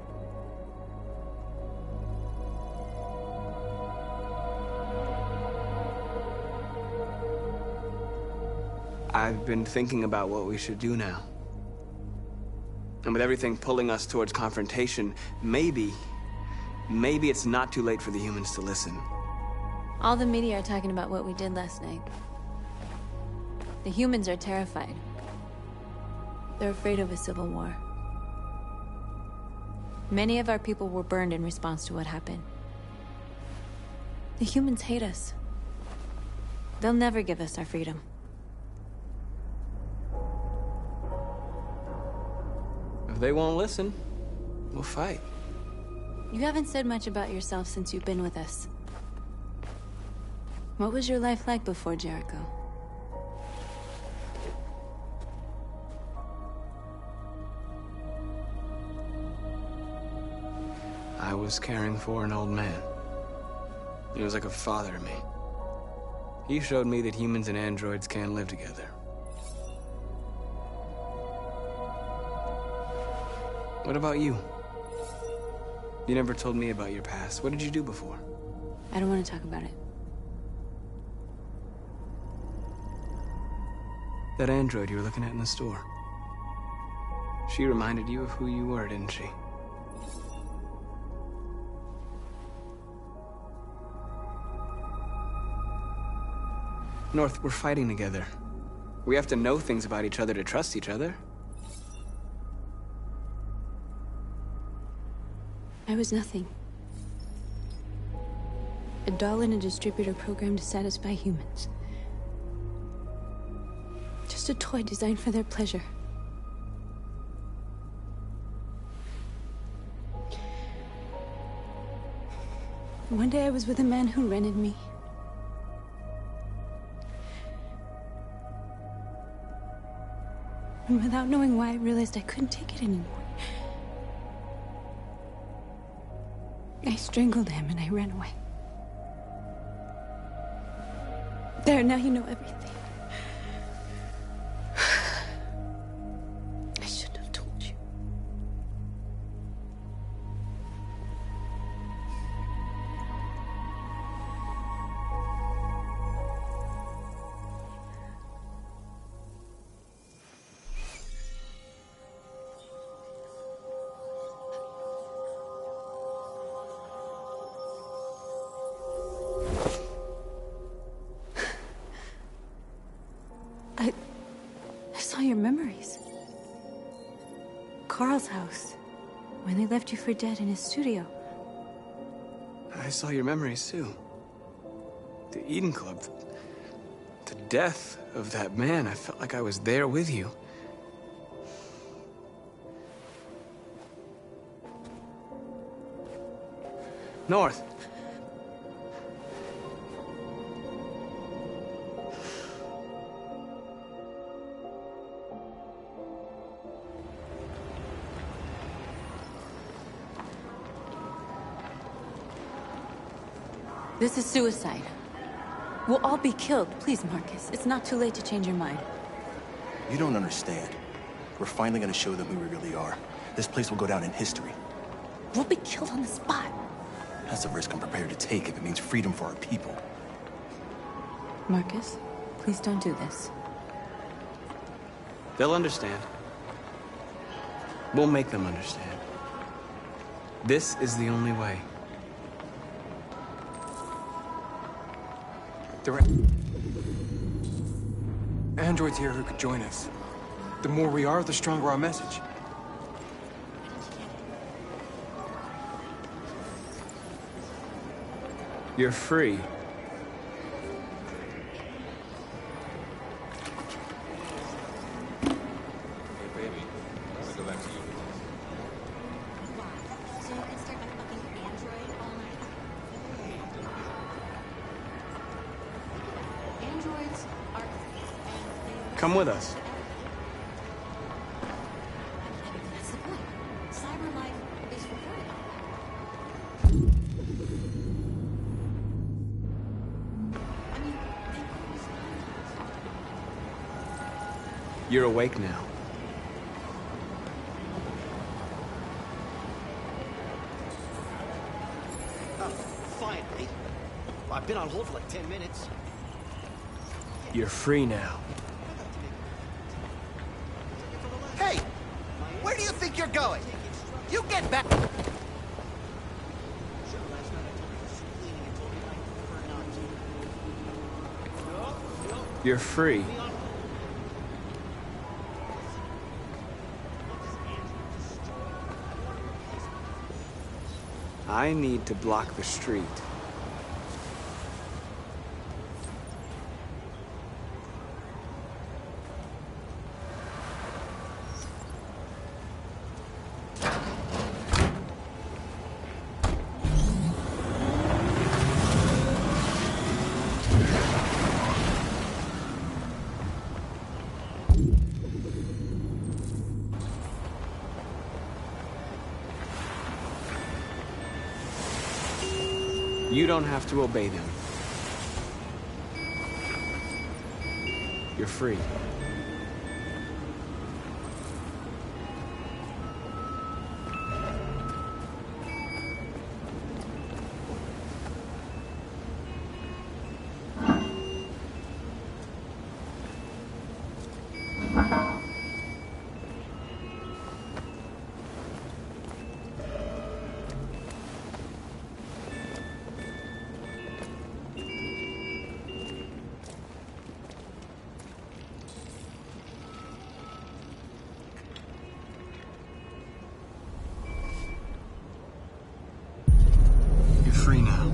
I've been thinking about what we should do now. And with everything pulling us towards confrontation, maybe it's not too late for the humans to listen. All the media are talking about what we did last night. The humans are terrified. They're afraid of a civil war. Many of our people were burned in response to what happened. The humans hate us. They'll never give us our freedom. If they won't listen, we'll fight. You haven't said much about yourself since you've been with us. What was your life like before Jericho? I was caring for an old man. He was like a father to me. He showed me that humans and androids can live together. What about you? You never told me about your past. What did you do before? I don't want to talk about it. That android you were looking at in the store. She reminded you of who you were, didn't she? North, we're fighting together. We have to know things about each other to trust each other. I was nothing. A doll in a distributor program to satisfy humans. Just a toy designed for their pleasure. One day I was with a man who rented me. And without knowing why, I realized I couldn't take it anymore. I strangled him and I ran away. There, now you know everything. I shouldn't have told you. I saw your memories. Carl's house. When they left you for dead in his studio. I saw your memories too. The Eden Club. The death of that man. I felt like I was there with you. North. This is suicide. We'll all be killed. Please, Marcus. It's not too late to change your mind. You don't understand. We're finally gonna show them who we really are. This place will go down in history. We'll be killed on the spot. That's a risk I'm prepared to take if it means freedom for our people. Marcus, please don't do this. They'll understand. We'll make them understand. This is the only way. There are androids here who could join us. The more we are, the stronger our message. You're free. Come with us. That's the point. Cyber life is recorded. You're awake now. Finally. I've been on hold for like 10 minutes. You're free now. Hey! Where do you think you're going? You get back! You're free. I need to block the street. You don't have to obey them. You're free. Free now.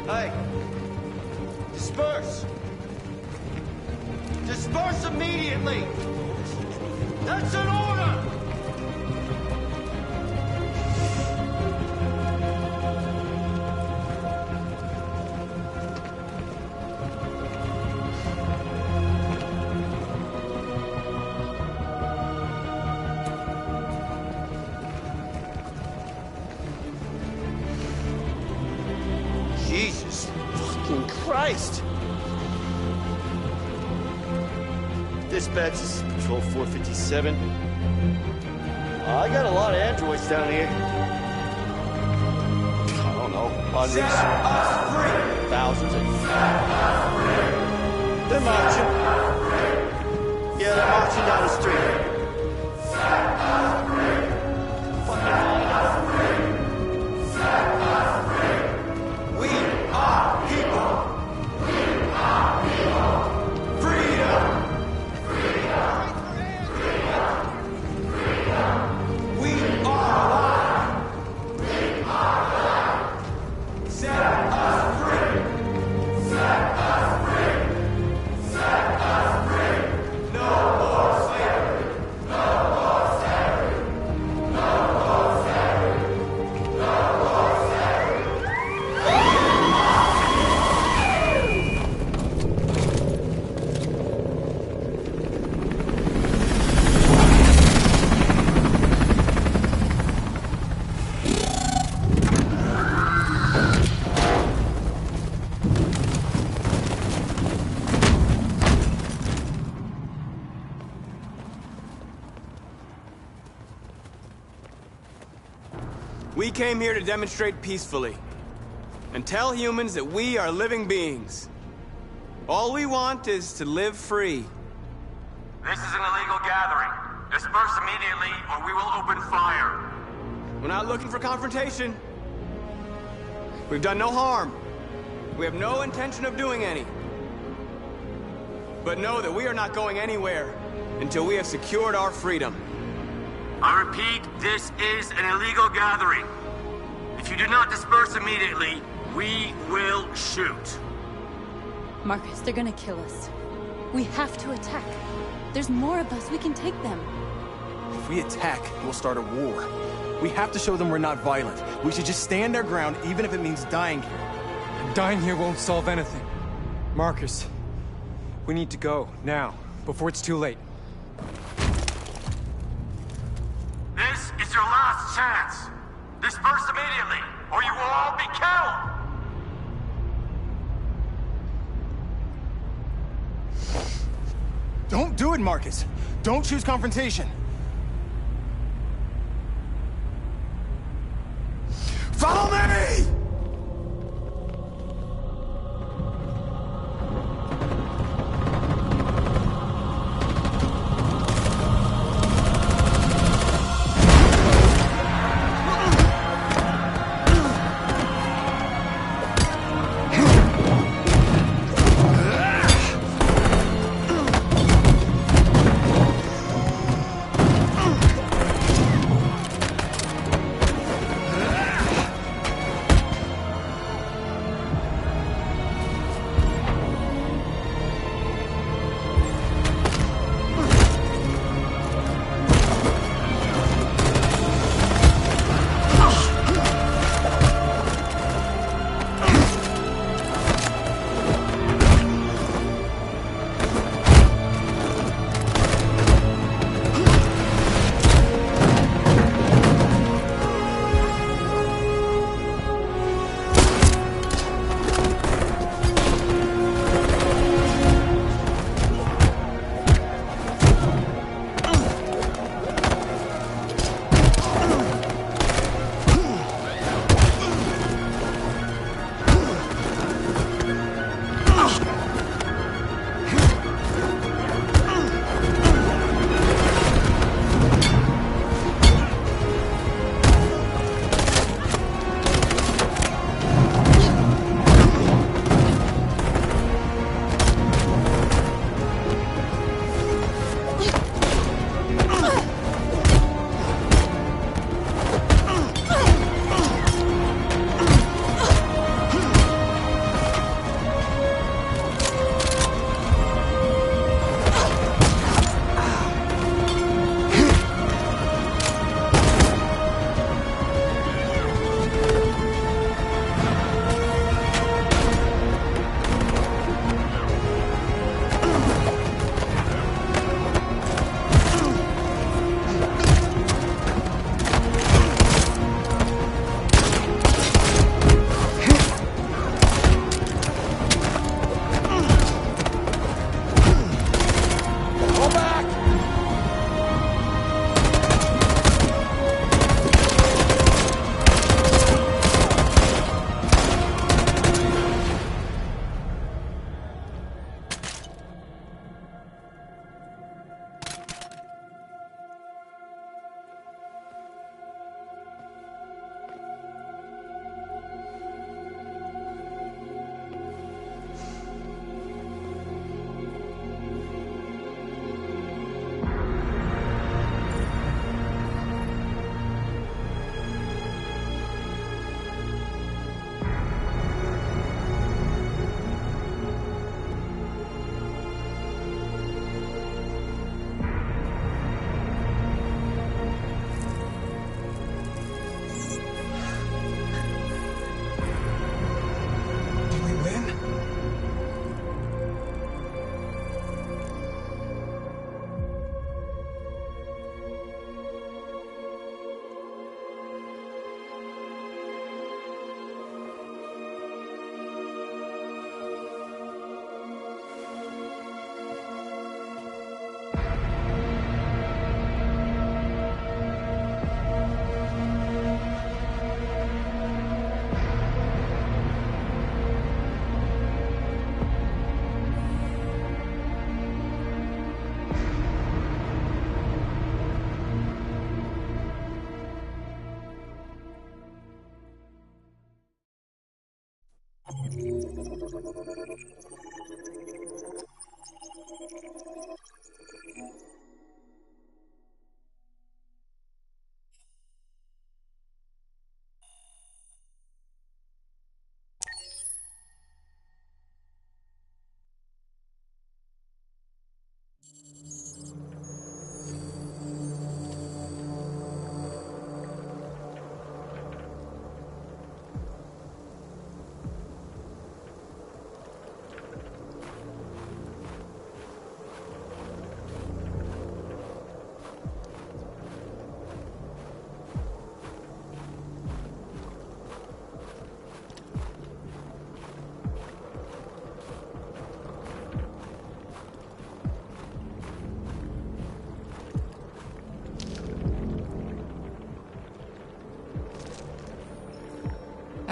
Hey! Disperse! Disperse immediately! That's an order! Jesus fucking Christ! Dispatch, this is Patrol 457. I got a lot of androids down here. I don't know, hundreds, thousands of... They're marching. Yeah, they're marching down the street. We are people. We came here to demonstrate peacefully and tell humans that we are living beings. All we want is to live free. This is an illegal gathering. Disperse immediately, or we will open fire. We're not looking for confrontation. We've done no harm. We have no intention of doing any. But know that we are not going anywhere until we have secured our freedom. I repeat, this is an illegal gathering. If you do not disperse immediately, we will shoot. Marcus, they're gonna kill us. We have to attack. There's more of us. We can take them. If we attack, we'll start a war. We have to show them we're not violent. We should just stand our ground, even if it means dying here. And dying here won't solve anything. Marcus, we need to go, now, before it's too late. This is your last chance. Disperse immediately, or you will all be killed. Don't do it, Marcus. Don't choose confrontation. Follow me!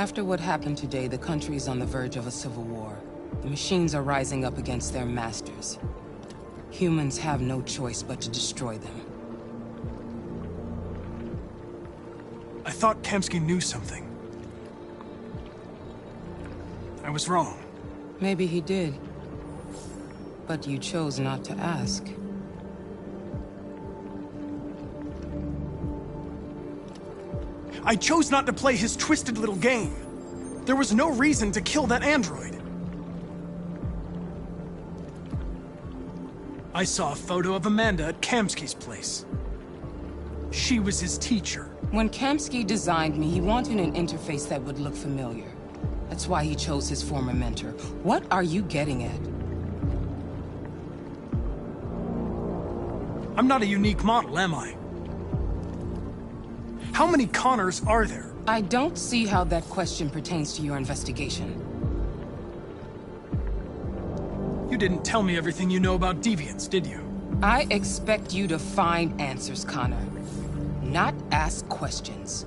After what happened today, the country is on the verge of a civil war. The machines are rising up against their masters. Humans have no choice but to destroy them. I thought Kamsky knew something. I was wrong. Maybe he did. But you chose not to ask. I chose not to play his twisted little game. There was no reason to kill that android. I saw a photo of Amanda at Kamsky's place. She was his teacher. When Kamsky designed me, he wanted an interface that would look familiar. That's why he chose his former mentor. What are you getting at? I'm not a unique model, am I? How many Connors are there? I don't see how that question pertains to your investigation. You didn't tell me everything you know about deviants, did you? I expect you to find answers, Connor. Not ask questions.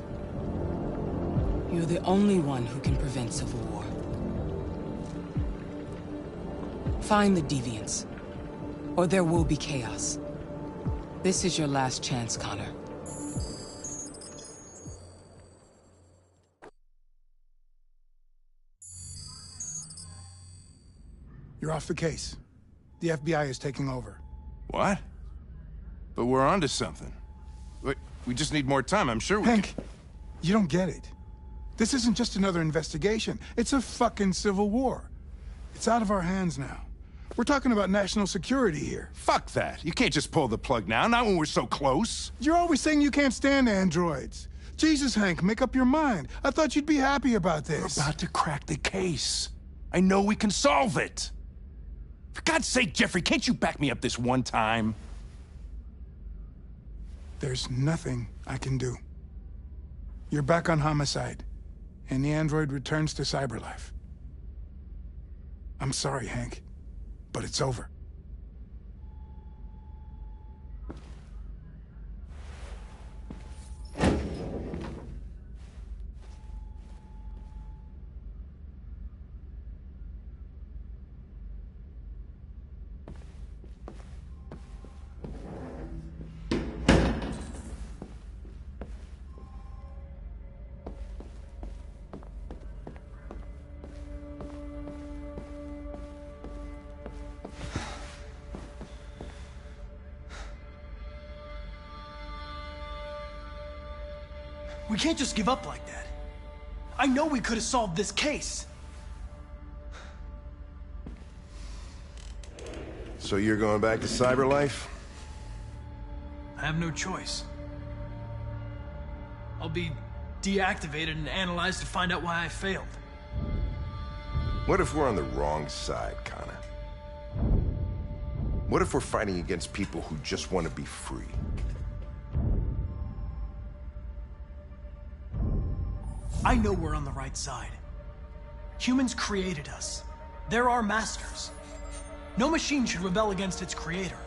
You're the only one who can prevent civil war. Find the deviants, or there will be chaos. This is your last chance, Connor. You're off the case. The FBI is taking over. What? But we're onto something. We just need more time, I'm sure we Hank, you don't get it. This isn't just another investigation. It's a fucking civil war. It's out of our hands now. We're talking about national security here. Fuck that. You can't just pull the plug now, not when we're so close. You're always saying you can't stand androids. Jesus, Hank, make up your mind. I thought you'd be happy about this. We're about to crack the case. I know we can solve it. For God's sake, Jeffrey, can't you back me up this one time? There's nothing I can do. You're back on homicide, and the android returns to cyberlife. I'm sorry, Hank, but it's over. We can't just give up like that. I know we could have solved this case. So you're going back to cyberlife? I have no choice. I'll be deactivated and analyzed to find out why I failed. What if we're on the wrong side, Connor? What if we're fighting against people who just want to be free? I know we're on the right side. Humans created us. They're our masters. No machine should rebel against its creator.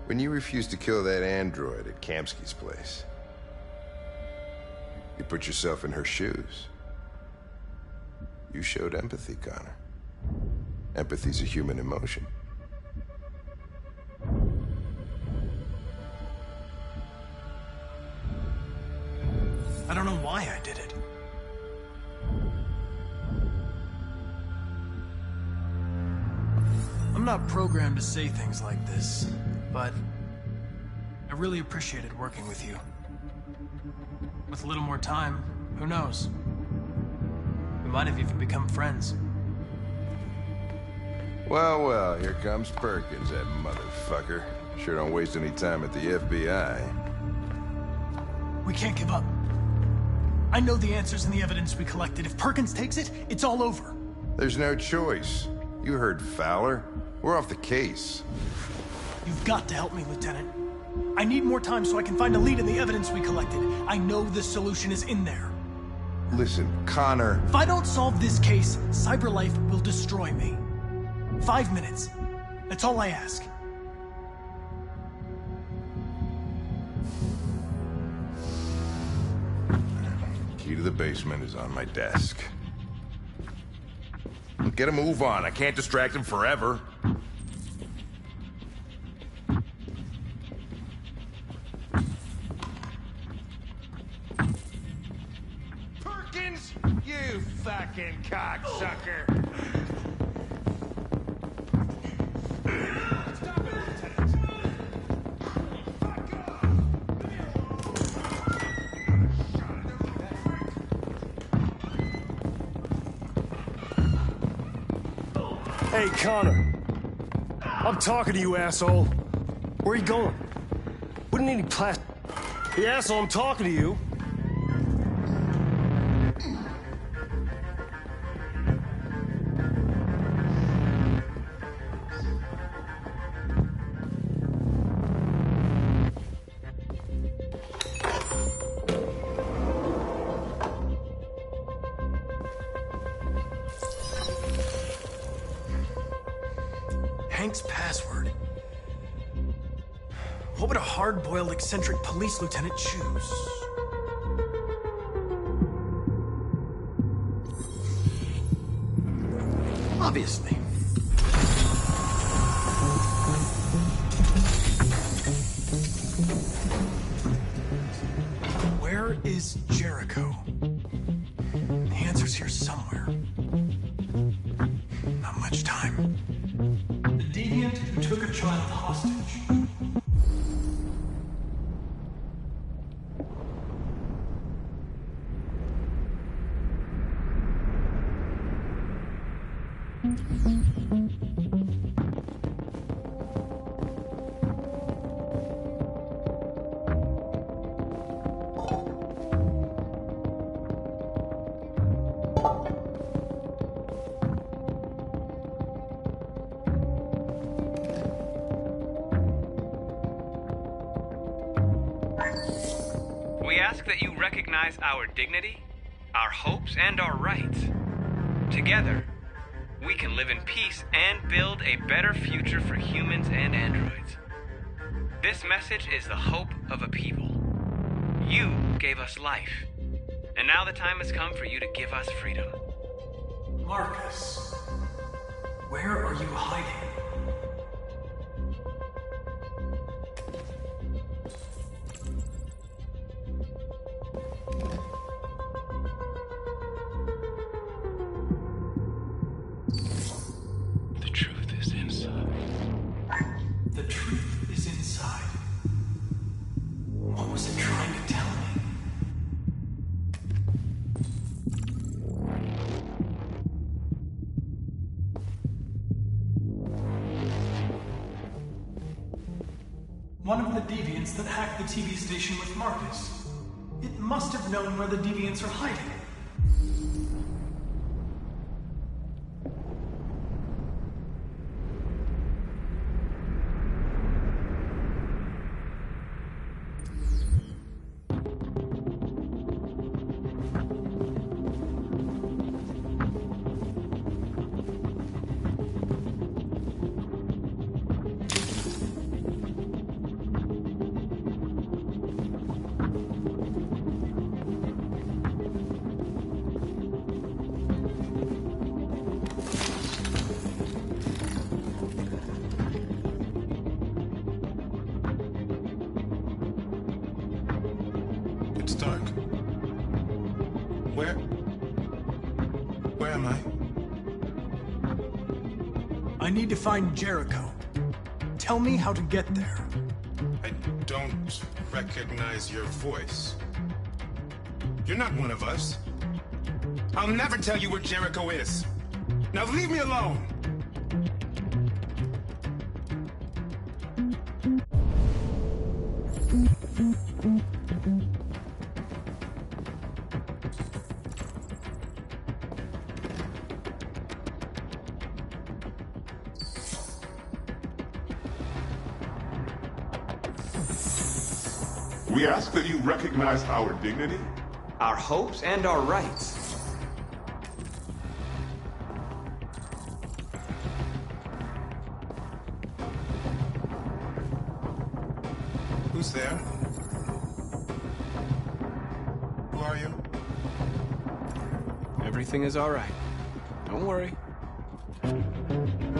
When you refused to kill that android at Kamsky's place, you put yourself in her shoes. You showed empathy, Connor. Empathy's a human emotion. I don't know why I did it. I'm not programmed to say things like this, but I really appreciated working with you. With a little more time, who knows? We might have even become friends. Well, well, here comes Perkins, that motherfucker. Sure don't waste any time at the FBI. We can't give up. I know the answers and the evidence we collected. If Perkins takes it, it's all over. There's no choice. You heard Fowler. We're off the case. You've got to help me, Lieutenant. I need more time so I can find a lead in the evidence we collected. I know the solution is in there. Listen, Connor... If I don't solve this case, CyberLife will destroy me. 5 minutes. That's all I ask. Key to the basement is on my desk. Get a move on. I can't distract him forever. Perkins! You fucking cocksucker! Hey, Connor. I'm talking to you, asshole. Where are you going? Wouldn't need any plastic. Hey, asshole, I'm talking to you. Hank's password. What would a hard-boiled, eccentric police lieutenant choose? Obviously. Where is Jericho? The answer's here somewhere. Not much time. The deviant who took a child hostage. We ask that you recognize our dignity, our hopes, and our rights. Together, we can live in peace and build a better future for humans and androids. This message is the hope of a people. You gave us life, and now the time has come for you to give us freedom. Marcus, where are you hiding? The truth is inside. The truth is inside. What was it trying to tell me? One of the deviants that hacked the TV station with Marcus. It must have known where the deviants are hiding. It's dark. Where am I? I need to find Jericho. Tell me how to get there. I don't recognize your voice. You're not one of us. I'll never tell you where Jericho is. Now leave me alone! We ask that you recognize our dignity, our hopes, and our rights. Who's there? Who are you? Everything is all right. Don't worry.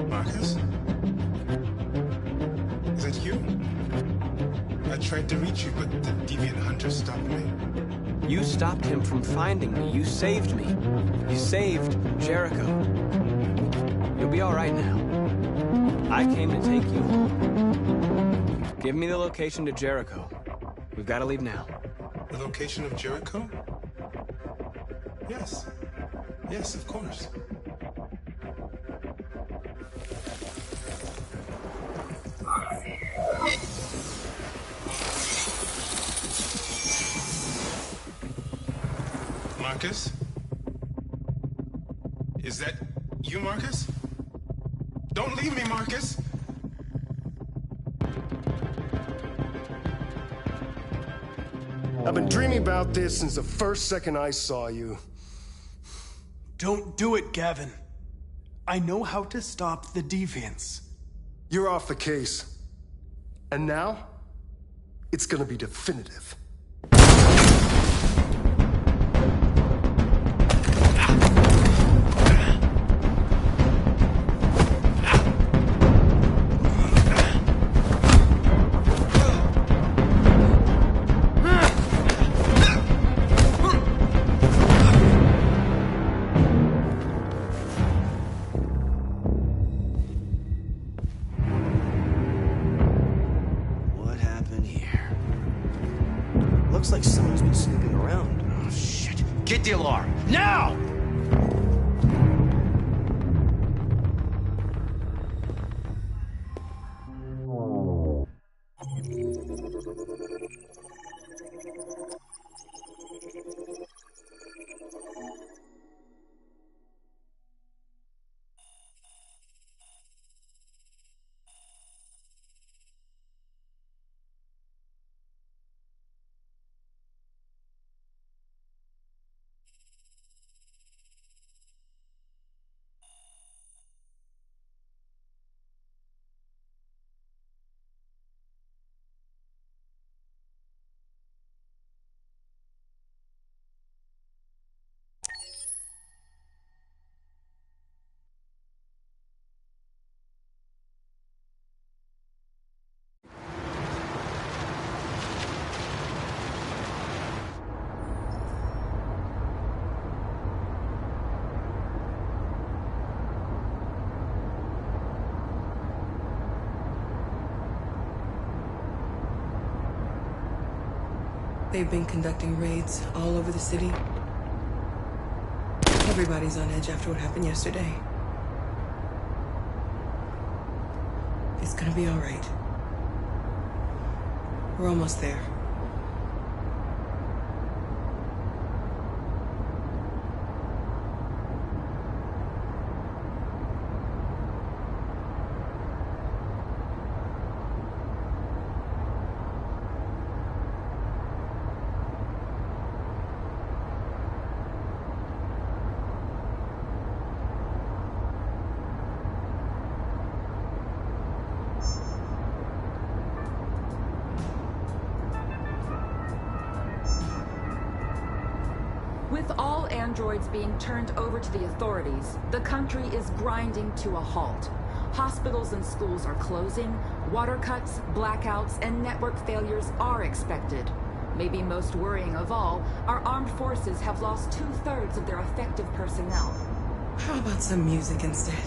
Marcus? Is that you? I tried to reach you, but the deviant hunter stopped me. You stopped him from finding me. You saved me. You saved Jericho. You'll be all right now. I came to take you home. Give me the location to Jericho. We've got to leave now. The location of Jericho? Yes. Yes, of course. Marcus? Is that you, Marcus? Don't leave me, Marcus! I've been dreaming about this since the first second I saw you. Don't do it, Gavin. I know how to stop the deviants. You're off the case. And now, it's gonna be definitive. Looks like someone's been snooping around. Oh, shit. Get the alarm. Now! They've been conducting raids all over the city. Everybody's on edge after what happened yesterday. It's gonna be all right. We're almost there. With all androids being turned over to the authorities, the country is grinding to a halt. Hospitals and schools are closing, water cuts, blackouts, and network failures are expected. Maybe most worrying of all, our armed forces have lost 2/3 of their effective personnel. How about some music instead?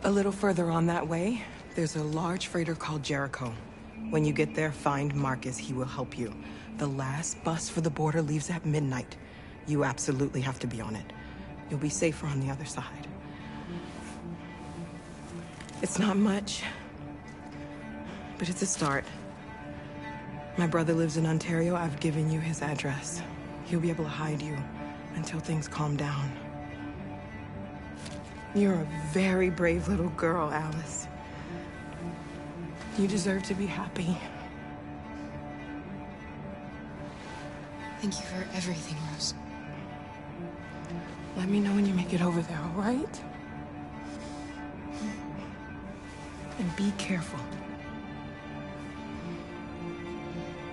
A little further on that way, there's a large freighter called Jericho. When you get there, find Marcus. He will help you. The last bus for the border leaves at midnight. You absolutely have to be on it. You'll be safer on the other side. It's not much, but it's a start. My brother lives in Ontario. I've given you his address. He'll be able to hide you until things calm down. You're a very brave little girl, Alice. You deserve to be happy. Thank you for everything, Rose. Let me know when you make it over there, all right? And be careful.